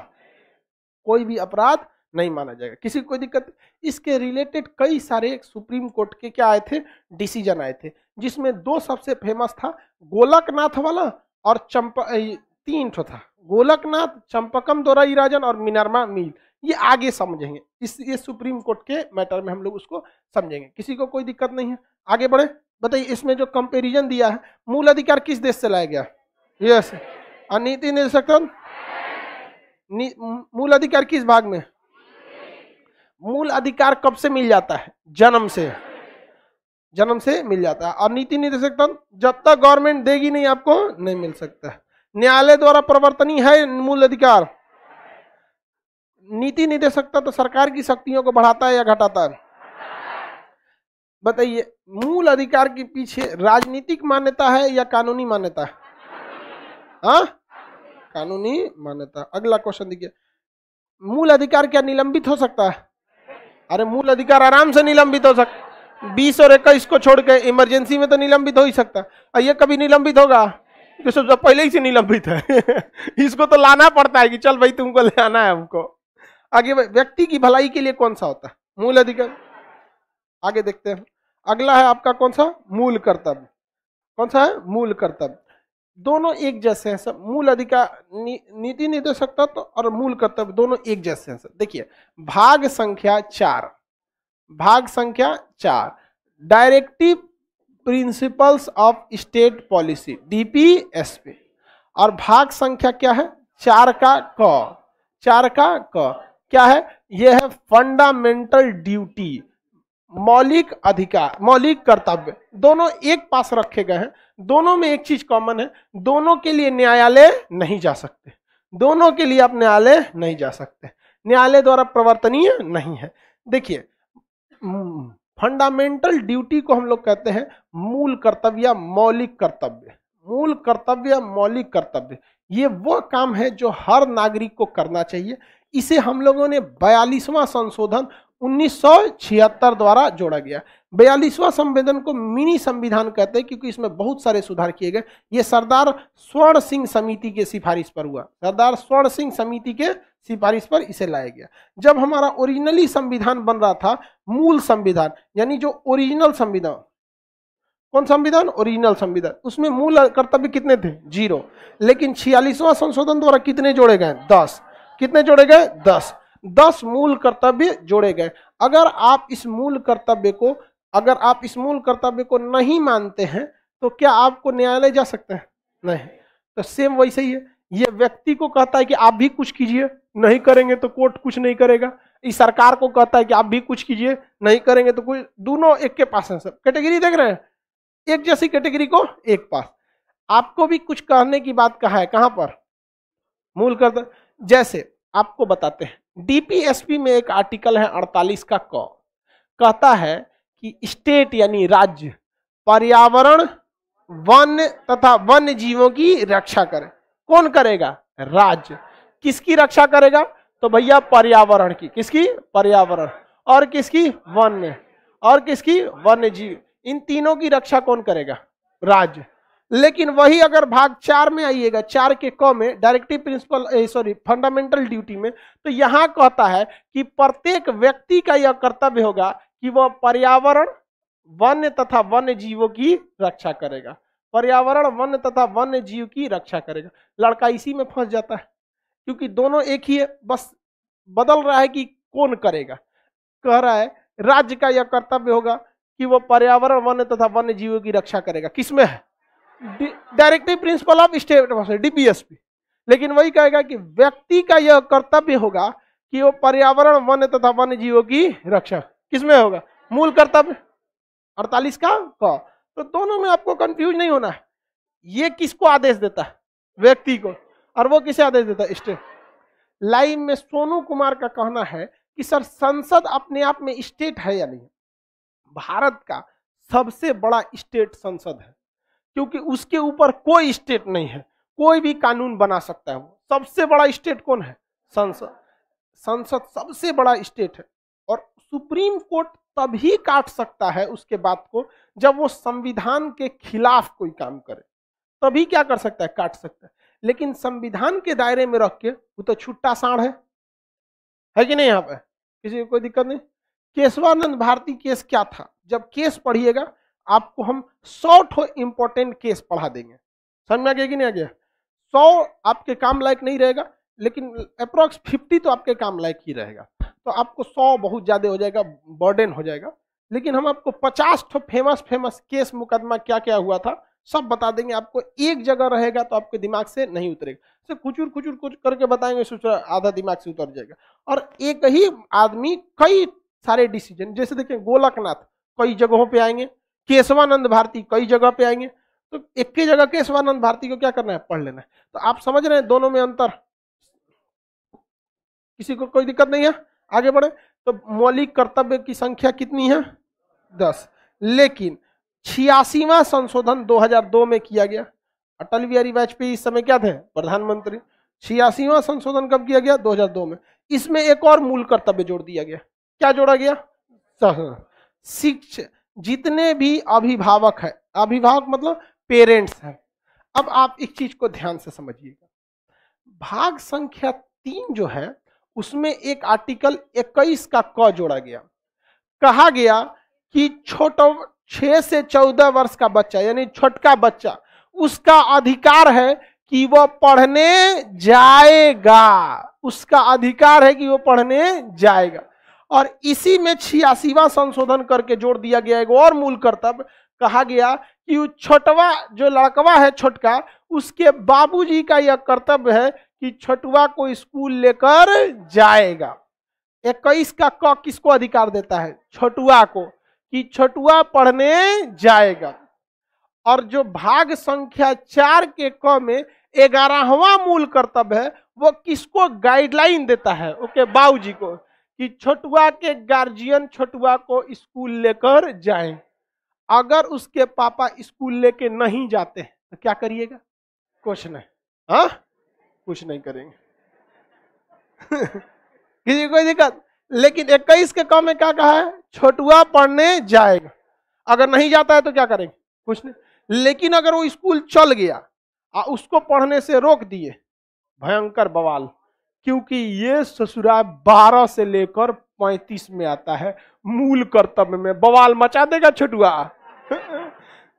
S1: कोई भी अपराध नहीं माना जाएगा। किसी को कोई दिक्कत? इसके रिलेटेड कई सारे सुप्रीम कोर्ट के क्या आए थे, डिसीजन आए थे, जिसमें 2 सबसे फेमस था, गोलकनाथ वाला और 3 ठो था, गोलकनाथ, चंपकम दोरई राजन और मिनर्वा मिल। ये आगे समझेंगे, ये सुप्रीम कोर्ट के मैटर में हम लोग उसको समझेंगे। किसी को कोई दिक्कत नहीं है, आगे बढ़े। बताइए इसमें जो कंपैरिजन दिया है, मूल अधिकार किस देश से लाया गया? यस। नीति निर्देशक मूल अधिकार किस भाग में? मूल अधिकार कब से मिल जाता है? जन्म से, जन्म से मिल जाता है। और नीति निर्देशक जब तक गवर्नमेंट देगी नहीं आपको नहीं मिल सकता है। न्यायालय द्वारा परिवर्तनीय है मूल अधिकार। नीति निर्देशक तो सरकार की शक्तियों को बढ़ाता है या घटाता है? बताइए मूल अधिकार के पीछे राजनीतिक मान्यता है या कानूनी मान्यता है? हाँ, कानूनी मान्यता। अगला क्वेश्चन देखिए, मूल अधिकार क्या निलंबित हो सकता है? अरे मूल अधिकार आराम से निलंबित हो सकता, 20 और 21 को छोड़ के इमरजेंसी में तो निलंबित हो ही सकता है। ये कभी निलंबित होगा? तो सब पहले ही से निलंबित है। इसको तो लाना पड़ता है कि चल भाई तुमको ले आना है हमको। आगे व्यक्ति की भलाई के लिए कौन सा होता है? मूल अधिकार। आगे देखते हैं, अगला है आपका कौन सा? मूल कर्तव्य। कौन सा है? मूल कर्तव्य। दोनों एक जैसे हैं सब, मूल अधिकार, नीति निर्देशक तत्व और मूल कर्तव्य दोनों एक जैसे हैं सब। देखिए भाग संख्या 4, भाग संख्या 4 directive principles of state policy, DPSP। और भाग संख्या क्या है? 4 का क, 4 का क क्या है? यह है फंडामेंटल ड्यूटी, मौलिक अधिकार, मौलिक कर्तव्य। दोनों एक पास रखे गए हैं। दोनों में एक चीज कॉमन है, दोनों के लिए न्यायालय नहीं जा सकते, दोनों के लिए आप न्यायालय नहीं जा सकते, न्यायालय द्वारा प्रवर्तनीय नहीं है। देखिए फंडामेंटल ड्यूटी को हम लोग कहते हैं मूल कर्तव्य या मौलिक कर्तव्य। मूल कर्तव्य या मौलिक कर्तव्य ये वो काम है जो हर नागरिक को करना चाहिए। इसे हम लोगों ने 42वां संशोधन 1976 द्वारा जोड़ा गया। 42वां संशोधन को मिनी संविधान कहते हैं क्योंकि इसमें बहुत सारे सुधार किए गए। ये सरदार स्वर्ण सिंह समिति के सिफारिश पर हुआ। सरदार स्वर्ण सिंह समिति के सिफारिश पर इसे लाया गया। जब हमारा ओरिजिनली संविधान बन रहा था, मूल संविधान यानी जो ओरिजिनल संविधान, कौन संविधान? ओरिजिनल संविधान, उसमें मूल कर्तव्य कितने थे? 0। लेकिन 46वां संशोधन द्वारा कितने जोड़े गए? 10। कितने जोड़े गए? 10। 10 मूल कर्तव्य जोड़े गए। अगर आप इस मूल कर्तव्य को नहीं मानते हैं तो क्या आपको न्यायालय जा सकते हैं? नहीं। तो सेम वैसे ही है, ये व्यक्ति को कहता है कि आप भी कुछ कीजिए, नहीं करेंगे तो कोर्ट कुछ नहीं करेगा। इस सरकार को कहता है कि आप भी कुछ कीजिए, नहीं करेंगे तो कोई, दोनों एक के पास है। सब कैटेगरी देख रहे हैं, एक जैसी कैटेगरी को एक पास। आपको भी कुछ कहने की बात कहा है, कहां पर? मूल कर्तव्य। जैसे आपको बताते हैं, डीपीएसपी में एक आर्टिकल है 48 का क, कहता है कि स्टेट यानी राज्य पर्यावरण, वन तथा वन्य जीवों की रक्षा करे। कौन करेगा? राज्य। किसकी रक्षा करेगा? तो भैया पर्यावरण की। किसकी? पर्यावरण। और किसकी? वन्य। और किसकी? वन्य जीव। इन तीनों की रक्षा कौन करेगा? राज्य। लेकिन वही अगर भाग 4 में आइएगा, 4 के क में, डायरेक्टिव प्रिंसिपल फंडामेंटल ड्यूटी में, तो यहां कहता है कि प्रत्येक व्यक्ति का यह कर्तव्य होगा कि वह पर्यावरण, वन्य तथा वन्य जीवों की रक्षा करेगा। पर्यावरण, वन्य तथा वन्य जीव की रक्षा करेगा। लड़का इसी में फंस जाता है क्योंकि दोनों एक ही है, बस बदल रहा है कि कौन करेगा। कह रहा है राज्य का यह कर्तव्य होगा कि वह पर्यावरण, वन्य तथा वन्य जीवों की रक्षा करेगा। किसमें है? Directive principle of state, DPSP. लेकिन वही कहेगा कि व्यक्ति का यह कर्तव्य होगा कि वो पर्यावरण, वन्य तथा वन्य जीवों की रक्षा। किसमें होगा? मूल कर्तव्य 48 का क। तो दोनों में आपको कंफ्यूज नहीं होना है। ये किसको आदेश देता है? व्यक्ति को। और वो किसे आदेश देता है? स्टेट। लाइव में सोनू कुमार का कहना है कि सर संसद अपने आप में स्टेट है या नहीं? भारत का सबसे बड़ा स्टेट संसद है क्योंकि उसके ऊपर कोई स्टेट नहीं है, कोई भी कानून बना सकता है। वो सबसे बड़ा स्टेट कौन है? संसद। संसद सबसे बड़ा स्टेट है। और सुप्रीम कोर्ट तभी काट सकता है उसके बात को जब वो संविधान के खिलाफ कोई काम करे, तभी क्या कर सकता है? काट सकता है। लेकिन संविधान के दायरे में रख के वो तो छुट्टा साढ़ है कि नहीं? यहाँ पे किसी को कोई दिक्कत नहीं। केशवानंद भारती केस क्या था? जब केस पढ़िएगा आपको हम 100 इंपॉर्टेंट केस पढ़ा देंगे। समझ में आ गया कि नहीं आ गया? 100 आपके काम लायक नहीं रहेगा, लेकिन अप्रोक्स 50 तो आपके काम लायक ही रहेगा। तो आपको 100 बहुत ज्यादा हो जाएगा, बर्डन हो जाएगा। लेकिन हम आपको 50 फेमस केस मुकदमा क्या क्या हुआ था सब बता देंगे। आपको एक जगह रहेगा तो आपके दिमाग से नहीं उतरेगा। खुचुर करके बताएंगे, आधा दिमाग से उतर जाएगा। और एक ही आदमी कई सारे डिसीजन, जैसे देखिए गोलकनाथ कई जगहों पे आएंगे, केशवानंद भारती कई जगह पे आएंगे। तो एक ही जगह केशवानंद भारती को क्या करना है? पढ़ लेना है। तो आप समझ रहे हैं दोनों में अंतर? किसी को कोई दिक्कत नहीं है? आगे बढ़े। तो मौलिक कर्तव्य की संख्या कितनी है? 10। लेकिन 86वां संशोधन 2002 में किया गया। अटल बिहारी वाजपेयी इस समय क्या थे? प्रधानमंत्री। 86वां संशोधन कब किया गया? 2002 में। इसमें एक और मूल कर्तव्य जोड़ दिया गया। क्या जोड़ा गया? शिक्षा। जितने भी अभिभावक है, अभिभावक मतलब पेरेंट्स हैं। अब आप एक चीज को ध्यान से समझिएगा। भाग संख्या 3 जो है उसमें एक आर्टिकल 21 का क जोड़ा गया। कहा गया कि 6 से 14 वर्ष का बच्चा यानी छोटका बच्चा, उसका अधिकार है कि वह पढ़ने जाएगा। उसका अधिकार है कि वह पढ़ने जाएगा। और इसी में 86वां संशोधन करके जोड़ दिया गया एक और मूल कर्तव्य। कहा गया कि छोटवा जो लड़कवा है छोटका, उसके बाबूजी का यह कर्तव्य है कि छोटवा को स्कूल लेकर जाएगा। 21 का क किसको अधिकार देता है? छोटुआ को, कि छोटुआ पढ़ने जाएगा। और जो भाग संख्या 4 के क में 11वां मूल कर्तव्य है, वो किसको गाइडलाइन देता है? ओके, बाबूजी को, कि छोटुआ के गार्जियन छोटुआ को स्कूल लेकर जाएं। अगर उसके पापा स्कूल लेके नहीं जाते तो क्या करिएगा? कुछ नहीं। हाँ, कुछ नहीं करेंगे। किसी कोई दिक्कत? लेकिन 21 के कम में क्या कहा है? छोटुआ पढ़ने जाएगा। अगर नहीं जाता है तो क्या करेंगे? कुछ नहीं। लेकिन अगर वो स्कूल चल गया और उसको पढ़ने से रोक दिए, भयंकर बवाल। क्योंकि ये ससुरा 12 से लेकर 35 में आता है, मूल कर्तव्य में बवाल मचा देगा छोटुआ।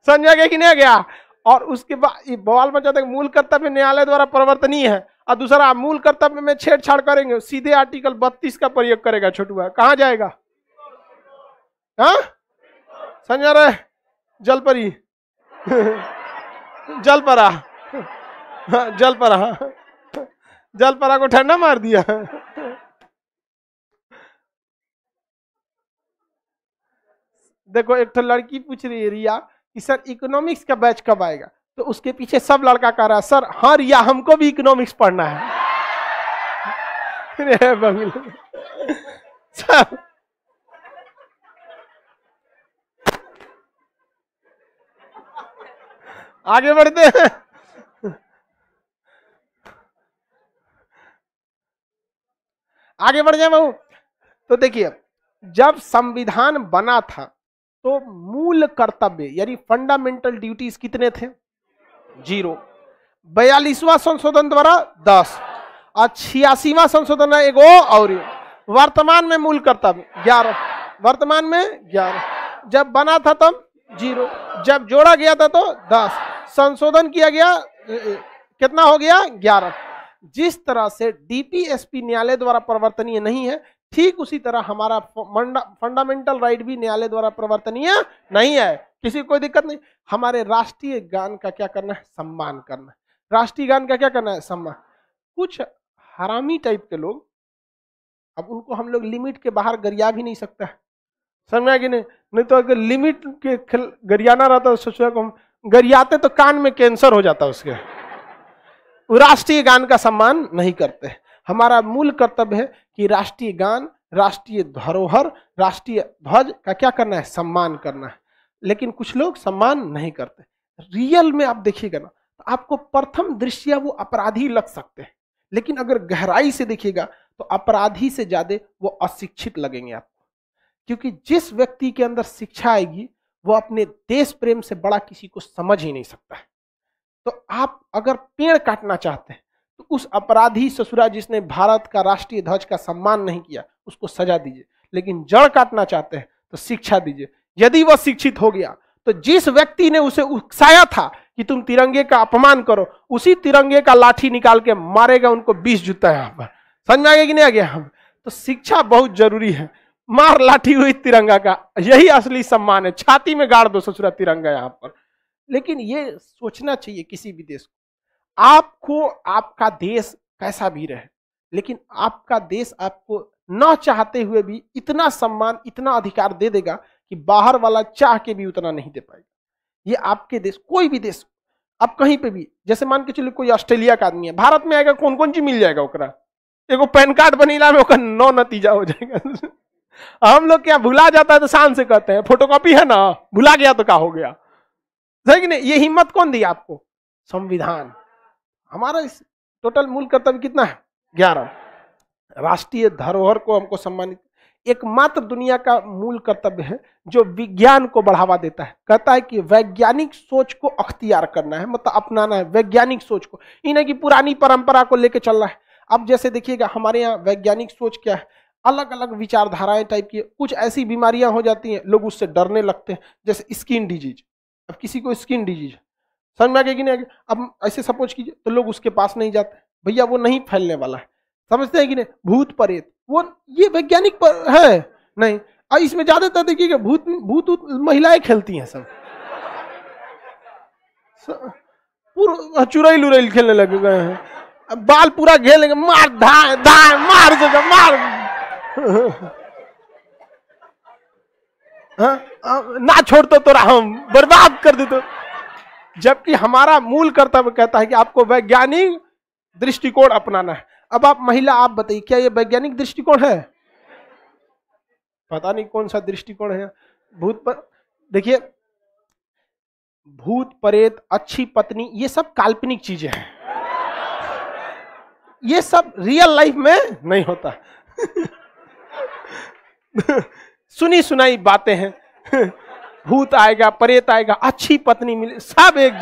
S1: समझा गया कि नहीं गया? और उसके बाद बवाल मचा देगा। मूल कर्तव्य न्यायालय द्वारा परिवर्तनीय है, और दूसरा मूल कर्तव्य में छेड़छाड़ करेंगे, सीधे आर्टिकल 32 का प्रयोग करेगा छोटुआ। कहां जाएगा? हाँ, समझा रहे? जलपरी। जलपरा। जलपरा। जलपरा को ठंडा मार दिया। देखो, एक तो लड़की पूछ रही है रिया कि सर इकोनॉमिक्स का बैच कब आएगा? तो उसके पीछे सब लड़का कह रहा है सर हाँ रिया हमको भी इकोनॉमिक्स पढ़ना है। सर आगे बढ़ते हैं। आगे बढ़ जाए बहू। तो देखिए, जब संविधान बना था तो मूल कर्तव्य यानी फंडामेंटल ड्यूटीज कितने थे? 0। 42वां संशोधन द्वारा 10 और 86वां संशोधन है एगो और वर्तमान में मूल कर्तव्य 11। वर्तमान में 11। जब बना था तब 0, जब जोड़ा गया था तो 10, संशोधन किया गया कितना हो गया? 11। जिस तरह से डीपीएसपी न्यायालय द्वारा परिवर्तनीय नहीं है, ठीक उसी तरह हमारा फंडामेंटल राइट भी न्यायालय द्वारा परिवर्तनीय नहीं है। किसी को कोई दिक्कत नहीं। हमारे राष्ट्रीय गान का क्या करना है? सम्मान करना है। राष्ट्रीय गान का क्या करना है? सम्मान। कुछ हरामी टाइप के लोग, अब उनको हम लोग लिमिट के बाहर गरिया भी नहीं सकता है, समझा कि नहीं? नहीं तो अगर लिमिट के गरियाना रहता तो सोचा को हम गरियाते तो कान में कैंसर हो जाता उसके। राष्ट्रीय गान का सम्मान नहीं करते। हमारा मूल कर्तव्य है कि राष्ट्रीय गान, राष्ट्रीय धरोहर, राष्ट्रीय ध्वज का क्या करना है? सम्मान करना है। लेकिन कुछ लोग सम्मान नहीं करते। रियल में आप देखिएगा ना तो आपको प्रथम दृष्टया वो अपराधी लग सकते हैं, लेकिन अगर गहराई से देखिएगा तो अपराधी से ज्यादा वो अशिक्षित लगेंगे आपको। क्योंकि जिस व्यक्ति के अंदर शिक्षा आएगी वो अपने देश प्रेम से बड़ा किसी को समझ ही नहीं सकता है। तो आप अगर पेड़ काटना चाहते हैं तो उस अपराधी ससुरा जिसने भारत का राष्ट्रीय ध्वज का सम्मान नहीं किया उसको सजा दीजिए, लेकिन जड़ काटना चाहते हैं तो शिक्षा दीजिए। यदि वह शिक्षित हो गया तो जिस व्यक्ति ने उसे उकसाया था कि तुम तिरंगे का अपमान करो, उसी तिरंगे का लाठी निकाल के मारेगा उनको 20 जूता यहाँ पर। समझ में आ गया कि नहीं आ गया? हम तो शिक्षा बहुत जरूरी है। मार लाठी हुई तिरंगा का, यही असली सम्मान है। छाती में गाड़ दो ससुरा तिरंगा यहाँ पर। लेकिन ये सोचना चाहिए किसी भी देश को, आपको आपका देश कैसा भी रहे, लेकिन आपका देश आपको न चाहते हुए भी इतना सम्मान, इतना अधिकार दे देगा कि बाहर वाला चाह के भी उतना नहीं दे पाएगा। ये आपके देश, कोई भी देश, आप कहीं पे भी, जैसे मान के चलिए कोई ऑस्ट्रेलिया का आदमी है, भारत में आएगा, कौन कौन चीज मिल जाएगा ओकरा? एगो पैन कार्ड बनीला में ओकर 9 नतीजा हो जाएगा। हम लोग क्या भुला जाता है तो शान से कहते हैं फोटोकॉपी है ना, भुला गया तो क्या हो गया? सही कि नहीं? ये हिम्मत कौन दी आपको? संविधान। हमारा इस टोटल मूल कर्तव्य कितना है? 11। राष्ट्रीय धरोहर को हमको सम्मानित, एकमात्र दुनिया का मूल कर्तव्य है जो विज्ञान को बढ़ावा देता है। कहता है कि वैज्ञानिक सोच को अख्तियार करना है, मतलब अपनाना है वैज्ञानिक सोच को, इन्हें की पुरानी परंपरा को लेकर चलना है। अब जैसे देखिएगा हमारे यहाँ वैज्ञानिक सोच क्या है, अलग अलग विचारधाराएं टाइप की। कुछ ऐसी बीमारियां हो जाती हैं लोग उससे डरने लगते हैं, जैसे स्किन डिजीज। अब किसी को स्किन डिजीज समझ में आ गया कि नहीं? अब ऐसे सपोज कीजिए तो लोग उसके पास नहीं जाते, भैया वो नहीं फैलने वाला है। समझते हैं कि नहीं? भूत प्रेत वो ये वैज्ञानिक है नहीं। और इसमें ज्यादातर देखिएगा भूत भूत महिलाएं खेलती हैं, सब पूरा चुड़ैल उड़ैल खेलने लगे गए हैं, बाल पूरा घेर लेंगे, मार धाए धाए मार जगह मार। ना छोड़ तो तोरा हम बर्बाद कर दे तो। जबकि हमारा मूल कर्तव्य कहता है कि आपको वैज्ञानिक दृष्टिकोण अपनाना है। अब आप महिला, आप बताइए क्या ये वैज्ञानिक दृष्टिकोण है? पता नहीं कौन सा दृष्टिकोण है। भूत पर देखिए, भूत प्रेत, अच्छी पत्नी, ये सब काल्पनिक चीजें हैं, ये सब रियल लाइफ में नहीं होता। सुनी सुनाई बातें हैं, भूत आएगा, प्रेत आएगा, अच्छी पत्नी मिले, सब एक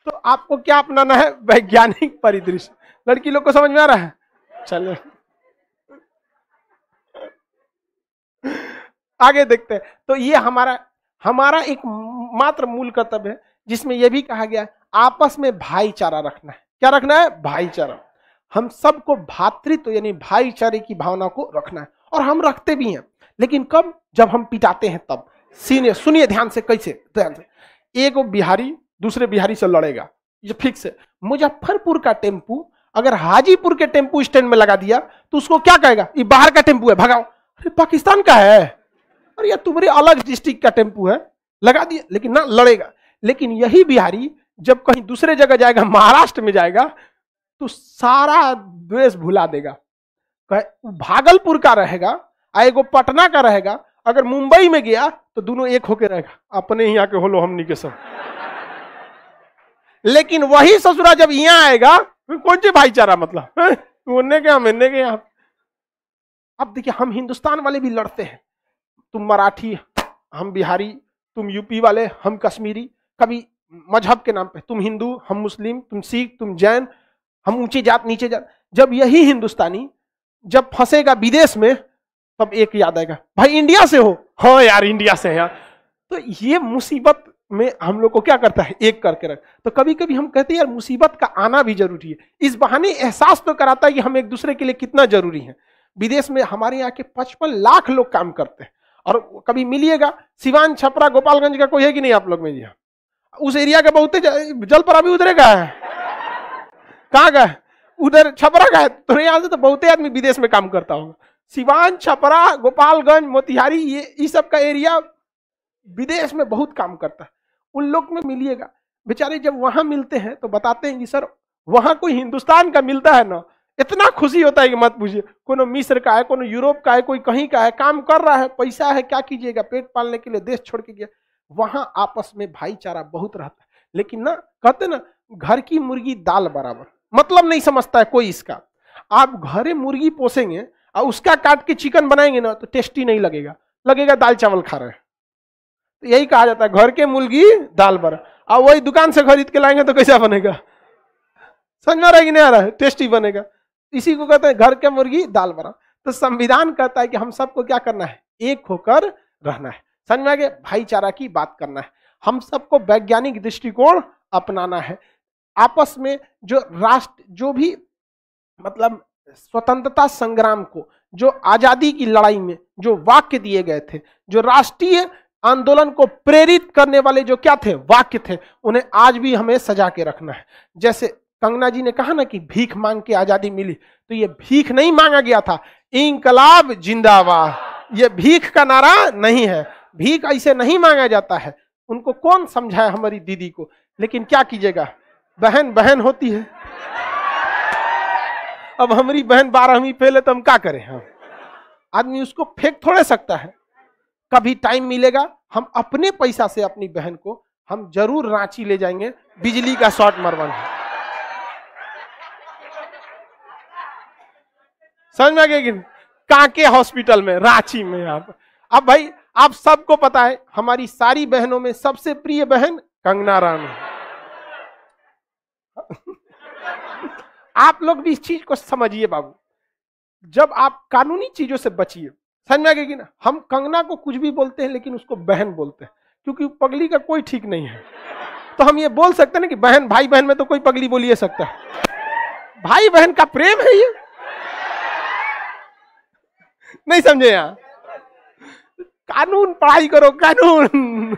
S1: तो आपको क्या अपनाना है? वैज्ञानिक परिदृश्य। लड़की लोग को समझ में आ रहा है? चलो आगे देखते हैं। तो ये हमारा एक मात्र मूल कर्तव्य है, जिसमें यह भी कहा गया है आपस में भाईचारा रखना है। क्या रखना है? भाईचारा। हम सबको भातृत्व यानी भाईचारे की भावना को रखना है, और हम रखते भी हैं। लेकिन कब? जब हम पिटाते हैं तब। सुनिए ध्यान से, कैसे? ध्यान से। एक बिहारी दूसरे बिहारी से लड़ेगा, ये फिक्स है। मुजफ्फरपुर का टेम्पू अगर हाजीपुर के टेम्पू स्टैंड में लगा दिया तो उसको क्या कहेगा? ये बाहर का टेम्पू है, भगाओ। अरे पाकिस्तान का है, अरे यार तुम्हारे अलग डिस्ट्रिक्ट का टेम्पू है, लगा दिया, लेकिन ना लड़ेगा। लेकिन यही बिहारी जब कहीं दूसरे जगह जाएगा, महाराष्ट्र में जाएगा, तो सारा द्वेष भुला देगा। भागलपुर का रहेगा, एगो पटना का रहेगा, अगर मुंबई में गया तो दोनों एक होके रहेगा, अपने यहाँ के होलो हमनी के सब। लेकिन वही ससुरा जब यहाँ आएगा, कौन सी भाईचारा? मतलब उन्ने के हम, इन्ने के यहाँ। अब देखिए, हम हिंदुस्तान वाले भी लड़ते हैं, तुम मराठी, हम बिहारी, तुम यूपी वाले, हम कश्मीरी, कभी मजहब के नाम पे, तुम हिंदू, हम मुस्लिम, तुम सिख, तुम जैन, हम ऊंची जात नीचे जात। जब यही हिंदुस्तानी जब फंसेगा विदेश में, तब एक याद आएगा, भाई इंडिया से हो? हाँ यार इंडिया से है यार। तो ये मुसीबत में हम लोग को क्या करता है? एक करके रख। तो कभी कभी हम कहते हैं यार मुसीबत का आना भी जरूरी है, इस बहाने एहसास तो कराता है कि हम एक दूसरे के लिए कितना जरूरी है। विदेश में हमारे यहाँ के 55 लाख लोग काम करते हैं, और कभी मिलिएगा सिवान, छपरा, गोपालगंज का कोई है कि नहीं आप लोग में? जी उस एरिया का बहुत जल पर अभी उधरे का है, कहाँ का है? उधर छपरा का है। तो यहाँ से तो बहुत आदमी विदेश में काम करता होगा। सिवान, छपरा, गोपालगंज, मोतिहारी, ये सब का एरिया विदेश में बहुत काम करता है। उन लोग में मिलिएगा, बेचारे जब वहां मिलते हैं तो बताते हैं कि सर वहां कोई हिंदुस्तान का मिलता है ना, इतना खुशी होता है कि मत पूछिए। कोनो मिस्र का है, कोनो यूरोप का है, कोई कहीं का है, काम कर रहा है, पैसा है, क्या कीजिएगा, पेट पालने के लिए देश छोड़ के गया। वहां आपस में भाईचारा बहुत रहता है। लेकिन ना, कहते ना, घर की मुर्गी दाल बराबर, मतलब नहीं समझता है कोई इसका। आप घरे मुर्गी पोसेंगे और उसका काट के चिकन बनाएंगे ना, तो टेस्टी नहीं लगेगा, लगेगा दाल चावल खा रहे हैं। तो यही कहा जाता है, घर के मुर्गी दाल बरा, और वही दुकान से खरीद के लाएंगे तो कैसा बनेगा? समझ में आ रहा है कि नहीं आ रहा है? टेस्टी बनेगा। इसी को कहते हैं घर के मुर्गी दाल बरा। तो संविधान कहता है कि हम सबको क्या करना है? एक होकर रहना है। समझ में आ गया? भाईचारा की बात करना है, हम सबको वैज्ञानिक दृष्टिकोण अपनाना है। आपस में जो राष्ट्र, जो भी मतलब स्वतंत्रता संग्राम को, जो आजादी की लड़ाई में जो वाक्य दिए गए थे, जो राष्ट्रीय आंदोलन को प्रेरित करने वाले जो क्या थे, वाक्य थे, उन्हें आज भी हमें सजा के रखना है। जैसे कंगना जी ने कहा ना कि भीख मांग के आजादी मिली, तो ये भीख नहीं मांगा गया था, इंकलाब जिंदाबाद, ये भीख का नारा नहीं है, भीख ऐसे नहीं मांगा जाता है। उनको कौन समझाए हमारी दीदी को? लेकिन क्या कीजिएगा, बहन बहन होती है। अब हमारी बहन 12वीं फेल है तो हम क्या करें? हम आदमी उसको फेंक थोड़े सकता है। कभी टाइम मिलेगा, हम अपने पैसा से अपनी बहन को हम जरूर रांची ले जाएंगे, बिजली का शॉट मरवाने। समझ में आ गया कि कांके हॉस्पिटल में, रांची में। अब भाई आप सबको पता है, हमारी सारी बहनों में सबसे प्रिय बहन कंगना राणा। आप लोग भी इस चीज को समझिए बाबू, जब आप कानूनी चीजों से बचिए। समझ में आ गया कि ना? हम कंगना को कुछ भी बोलते हैं लेकिन उसको बहन बोलते हैं, क्योंकि पगली का कोई ठीक नहीं है। तो हम ये बोल सकते हैं ना कि बहन, भाई बहन में तो कोई पगली बोलिए सकता है, भाई बहन का प्रेम है ये। नहीं समझे? यहाँ कानून पढ़ाई करो, कानून।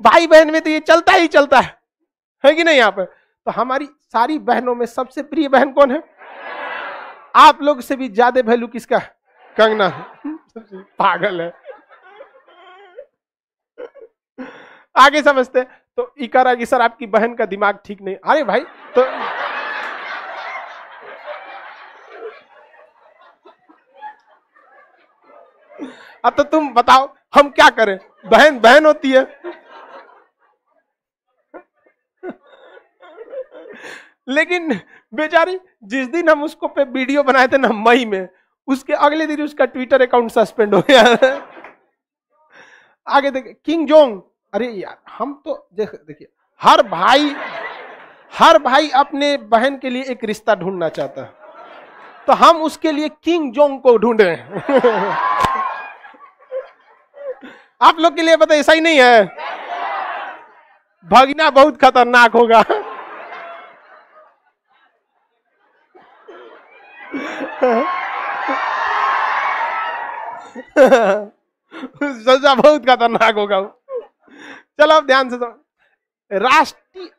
S1: भाई बहन में तो ये चलता ही चलता है कि नहीं? यहाँ पे तो हमारी सारी बहनों में सबसे प्रिय बहन कौन है? आप लोग से भी ज्यादा वैल्यू किसका? कंगना। पागल है। आगे समझते। तो इकारा की सर आपकी बहन का दिमाग ठीक नहीं। अरे भाई, तो अब तो तुम बताओ हम क्या करें, बहन बहन होती है। लेकिन बेचारी जिस दिन हम उसको पे वीडियो बनाए थे ना मई में, उसके अगले दिन उसका ट्विटर अकाउंट सस्पेंड हो गया। आगे देखिए किंग जोंग, अरे यार हम तो देखिए हर भाई अपने बहन के लिए एक रिश्ता ढूंढना चाहता है, तो हम उसके लिए किंग जोंग को ढूंढे। आप लोग के लिए पता ऐसा ही नहीं है, भगना बहुत खतरनाक होगा। सजा बहुत खतरनाक होगा। चलो अब ध्यान से राष्ट्रीय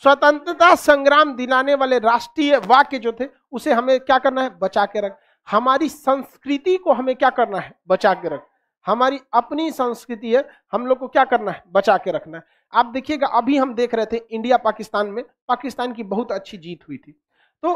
S1: स्वतंत्रता संग्राम दिलाने वाले राष्ट्रीय वाक्य जो थे उसे हमें क्या करना है, बचा के रख। हमारी संस्कृति को हमें क्या करना है, बचा के रख। हमारी अपनी संस्कृति है, हम लोग को क्या करना है, बचा के रखना है। आप देखिएगा अभी हम देख रहे थे इंडिया पाकिस्तान में, पाकिस्तान की बहुत अच्छी जीत हुई थी। तो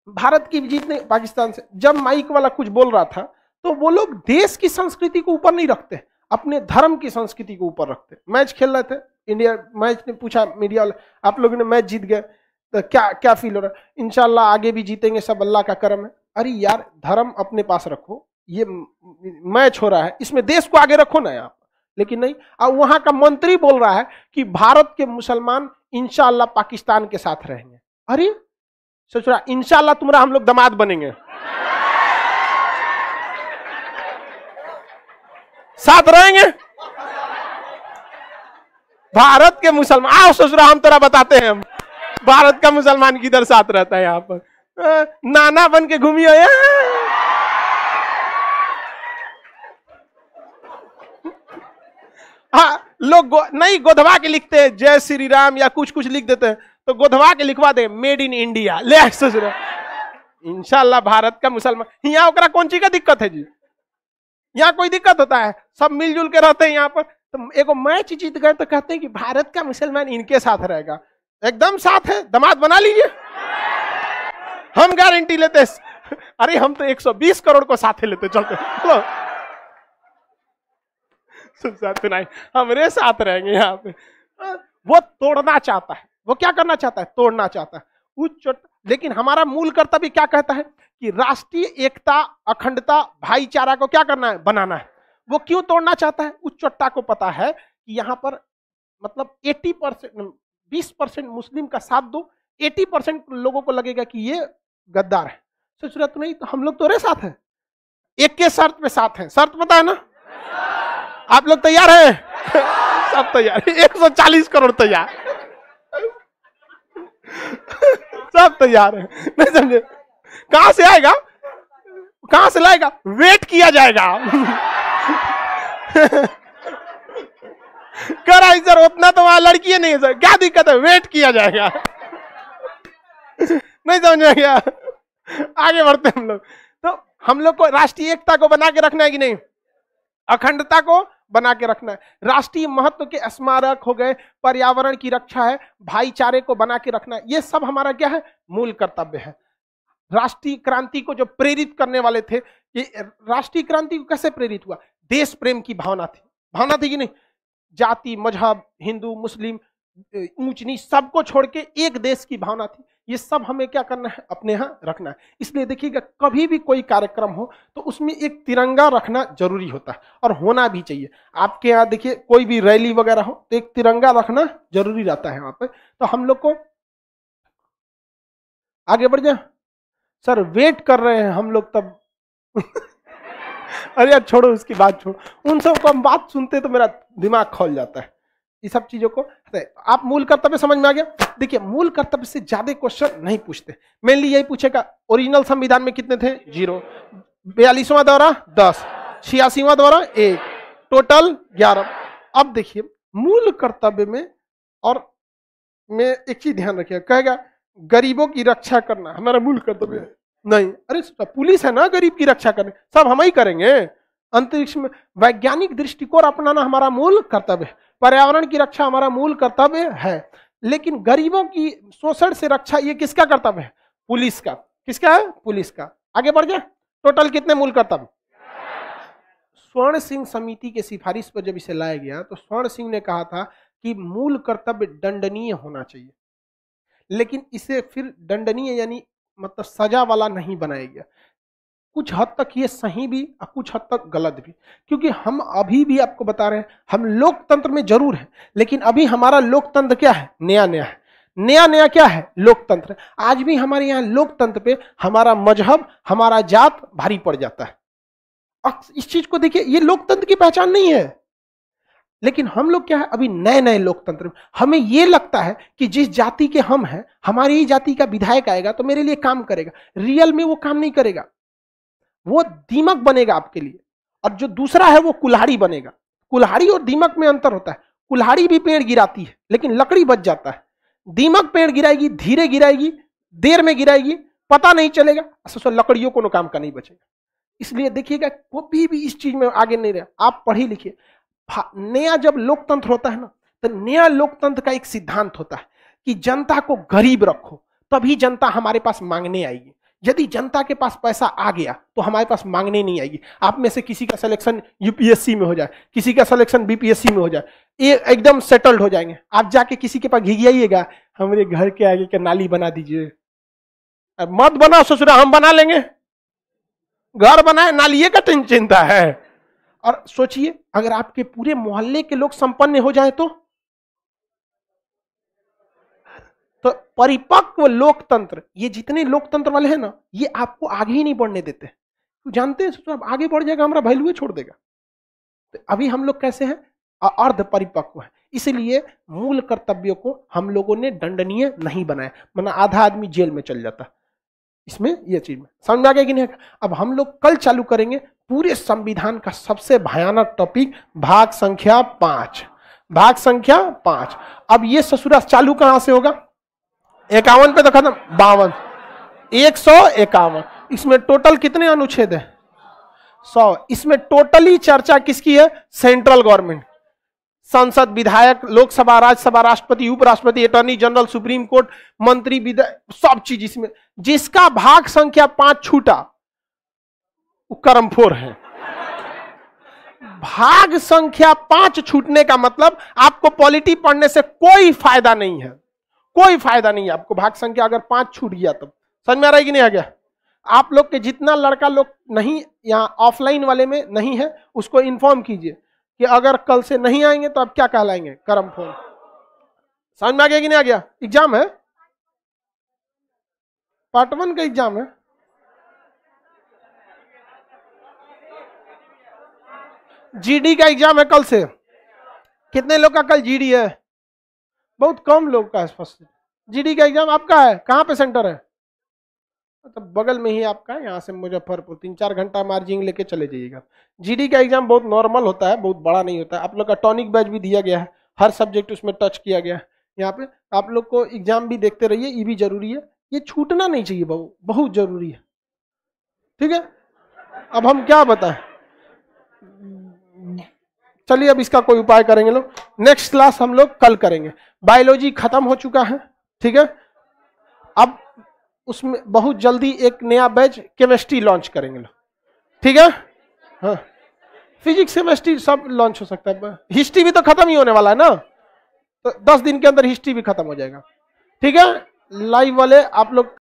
S1: भारत की जीत नहीं, पाकिस्तान से जब माइक वाला कुछ बोल रहा था तो वो लोग देश की संस्कृति को ऊपर नहीं रखते, अपने धर्म की संस्कृति को ऊपर रखते। मैच खेल रहे थे इंडिया, मैच ने पूछा मीडिया वाले, आप लोगों ने मैच जीत गए तो क्या क्या फील हो रहा है? इंशाल्लाह आगे भी जीतेंगे, सब अल्लाह का करम है। अरे यार धर्म अपने पास रखो, ये मैच हो रहा है इसमें देश को आगे रखो ना यहाँ, लेकिन नहीं। अब वहां का मंत्री बोल रहा है कि भारत के मुसलमान इंशाल्लाह पाकिस्तान के साथ रहेंगे। अरे सोच रहा इंशाल्लाह तुम्हारा हम लोग दामाद बनेंगे, साथ रहेंगे भारत के मुसलमान। आओ ससुरा हम तेरा बताते हैं, हम भारत का मुसलमान किधर साथ रहता है यहाँ पर, नाना बन के घूमियो। हाँ लोग नहीं गोधवा के लिखते हैं जय श्री राम या कुछ कुछ लिख देते हैं, तो गोधवा के लिखवा दे मेड इन इंडिया, ले ससुरा इंशाल्लाह भारत का मुसलमान। यहाँ ओकरा कौन चीज का दिक्कत है जी, यहाँ कोई दिक्कत होता है, सब मिलजुल के रहते हैं यहाँ पर। तो एक मैच जीत गए तो कहते हैं कि भारत का मुसलमान इनके साथ रहेगा, एकदम साथ है, दामाद बना लीजिए, हम गारंटी लेते। अरे हम तो 120 करोड़ को साथ लेते, चलते चलो नहीं हमारे साथ रहेंगे यहाँ पे। वो तोड़ना चाहता है, वो क्या करना चाहता है, तोड़ना चाहता है उच्च। लेकिन हमारा मूल कर्तव्य क्या कहता है कि राष्ट्रीय एकता, अखंडता, भाईचारा को क्या करना है, बनाना है। वो क्यों तोड़ना चाहता है, उस चट्टा को पता है कि यहाँ पर मतलब 80% 20% मुस्लिम का साथ दो, 80% लोगों को लगेगा कि ये गद्दार है। सोच रहा तो नहीं, तो हम लोग तोरे साथ हैं, एक के शर्त पे साथ हैं। शर्त पता है ना, आप लोग तैयार हैं? सब तैयार, 140 करोड़ तैयार, सब तैयार है, नहीं समझे? कहां से आएगा, कहां से लाएगा, वेट किया जाएगा। करा सर उतना तो वहां लड़की नहीं है सर, क्या दिक्कत है, वेट किया जाएगा। नहीं समझ गया? आगे बढ़ते हम लोग। तो हम लोग को राष्ट्रीय एकता को बना के रखना है कि नहीं, अखंडता को बना के रखना है, राष्ट्रीय महत्व के स्मारक हो गए, पर्यावरण की रक्षा है, भाईचारे को बना के रखना है। ये सब हमारा क्या है, मूल कर्तव्य है। राष्ट्रीय क्रांति को जो प्रेरित करने वाले थे, ये राष्ट्रीय क्रांति को कैसे प्रेरित हुआ, देश प्रेम की भावना थी कि नहीं, जाति मजहब, हिंदू मुस्लिम, ऊंच नीच सबको छोड़ के एक देश की भावना थी। ये सब हमें क्या करना है, अपने यहाँ रखना है। इसलिए देखिएगा कभी भी कोई कार्यक्रम हो तो उसमें एक तिरंगा रखना जरूरी होता है, और होना भी चाहिए। आपके यहाँ देखिए कोई भी रैली वगैरह हो तो एक तिरंगा रखना जरूरी रहता है वहां पे। तो हम लोग को आगे बढ़ जाए। सर वेट कर रहे हैं हम लोग तब। अरे यार छोड़ो उसकी बात, छोड़ो, उन सब को हम बात सुनते तो मेरा दिमाग खोल जाता है। ये सब चीजों को आप मूल कर्तव्य समझ में आ गया। देखिए मूल कर्तव्य से ज्यादा क्वेश्चन नहीं पूछते, मेनली यही पूछेगा ओरिजिनल संविधान में कितने थे, 0, 42वां दौरा 10, 86वां दौरा 1, टोटल 11। अब देखिए मूल कर्तव्य में, और में एक चीज ध्यान रखिएगा, कहेगा गरीबों की रक्षा करना हमारा मूल कर्तव्य है, नहीं। अरे पुलिस है ना गरीब की रक्षा करने, सब हम ही करेंगे। अंतरिक्ष में वैज्ञानिक दृष्टिकोण अपनाना हमारा मूल कर्तव्य है, पर्यावरण की रक्षा हमारा मूल कर्तव्य है। लेकिन गरीबों की शोषण से रक्षा ये किसका कर्तव्य है, पुलिस का। किसका है, पुलिस का। आगे बढ़ जाए, टोटल कितने मूल कर्तव्य, स्वर्ण सिंह समिति के सिफारिश पर जब इसे लाया गया तो स्वर्ण सिंह ने कहा था कि मूल कर्तव्य दंडनीय होना चाहिए, लेकिन इसे फिर दंडनीय यानी मतलब सजा वाला नहीं बनाया गया। कुछ हद तक ये सही भी और कुछ हद तक गलत भी, क्योंकि हम अभी भी आपको बता रहे हैं हम लोकतंत्र में जरूर हैं, लेकिन अभी हमारा लोकतंत्र क्या है, नया नया है। नया नया क्या है, लोकतंत्र। आज भी हमारे यहाँ लोकतंत्र पे हमारा मजहब, हमारा जात भारी पड़ जाता है। इस चीज को देखिए, ये लोकतंत्र की पहचान नहीं है। लेकिन हम लोग क्या है, अभी नए नए लोकतंत्र में हमें ये लगता है कि जिस जाति के हम हैं, हमारी ही जाति का विधायक आएगा तो मेरे लिए काम करेगा। रियल में वो काम नहीं करेगा, वो दीमक बनेगा आपके लिए। और जो दूसरा है वो कुल्हाड़ी बनेगा। कुल्हाड़ी और दीमक में अंतर होता है। कुल्हाड़ी भी पेड़ गिराती है लेकिन लकड़ी बच जाता है। दीमक पेड़ गिराएगी, धीरे गिराएगी, देर में गिराएगी, पता नहीं चलेगा, लकड़ियों को काम का नहीं बचेगा। इसलिए देखिएगा कोई भी इस चीज में आगे नहीं रहा। आप पढ़िए लिखिए, नया जब लोकतंत्र होता है ना, तो नया लोकतंत्र का एक सिद्धांत होता है कि जनता को गरीब रखो, तभी जनता हमारे पास मांगने आएगी। यदि जनता के पास पैसा आ गया तो हमारे पास मांगने नहीं आएगी। आप में से किसी का सिलेक्शन यूपीएससी में हो जाए, किसी का सिलेक्शन बीपीएससी में हो जाए, ये एकदम सेटल्ड हो जाएंगे। आप जाके किसी के पास घिघियाइएगा, हमारे घर के आगे का नाली बना दीजिए। मत बनाओ ससुरा, हम बना लेंगे। घर बनाए, नालिये का चिंता है। और सोचिए अगर आपके पूरे मोहल्ले के लोग संपन्न हो जाए तो परिपक्व लोकतंत्र, ये जितने लोकतंत्र वाले हैं ना, ये आपको आगे ही नहीं बढ़ने देते। तो जानते हैं अब आगे बढ़ जाएगा, हमारा वैल्यू छोड़ देगा। तो अभी हम लोग कैसे हैं, अर्ध परिपक्व है। इसलिए मूल कर्तव्यों को हम लोगों ने दंडनीय नहीं बनाया, वरना आधा आदमी जेल में चल जाता। इसमें यह चीज में समझ में आ गया कि नहीं। अब हम लोग कल चालू करेंगे पूरे संविधान का सबसे भयानक टॉपिक, भाग संख्या 5। भाग संख्या 5। अब ये ससुरा चालू कहां से होगा, 51 पे तो खत्म, 52, 151। इसमें टोटल कितने अनुच्छेद है, 100। इसमें टोटली चर्चा किसकी है, सेंट्रल गवर्नमेंट, संसद, विधायक, लोकसभा, राज्यसभा, राष्ट्रपति, उपराष्ट्रपति, अटॉर्नी जनरल, सुप्रीम कोर्ट, मंत्री, विधायक, सब चीज इसमें। जिसका भाग संख्या 5 छूटा वो कर्मफोर है। भाग संख्या 5 छूटने का मतलब आपको पॉलिटी पढ़ने से कोई फायदा नहीं है, कोई फायदा नहीं है आपको। भाग संख्या अगर 5 छूट गया तो समझ में आ रहा है कि नहीं आ गया। आप लोग के जितना लड़का लोग नहीं यहाँ ऑफलाइन वाले में नहीं है, उसको इन्फॉर्म कीजिए कि अगर कल से नहीं आएंगे तो आप क्या कहलाएंगे, कर्मफोर। समझ में आ गया कि नहीं आ गया। एग्जाम है, पार्ट 1 का एग्जाम है। जीडी का एग्जाम है कल से। कितने लोग का कल जीडी है, बहुत कम लोग का है। जीडी का एग्जाम आपका है, कहाँ पे सेंटर है, तो बगल में ही आपका है, यहाँ से मुजफ्फरपुर। 3-4 घंटा मार्जिंग लेके चले जाइएगा। जीडी का एग्जाम बहुत नॉर्मल होता है, बहुत बड़ा नहीं होता है। आप लोग का टॉनिक बैच भी दिया गया है, हर सब्जेक्ट उसमें टच किया गया है। यहाँ पे आप लोग को एग्जाम भी देखते रहिए, ये भी जरूरी है, ये छूटना नहीं चाहिए, बहुत जरूरी है। ठीक है, अब हम क्या बताएं, चलिए अब इसका कोई उपाय करेंगे लोग। नेक्स्ट क्लास हम लोग कल करेंगे। बायोलॉजी खत्म हो चुका है, ठीक है। अब उसमें बहुत जल्दी एक नया बैच केमिस्ट्री लॉन्च करेंगे लोग, ठीक है। हाँ, फिजिक्स केमिस्ट्री सब लॉन्च हो सकता है। हिस्ट्री भी तो खत्म ही होने वाला है ना, तो 10 दिन के अंदर हिस्ट्री भी खत्म हो जाएगा, ठीक है। लाइव वाले आप लोग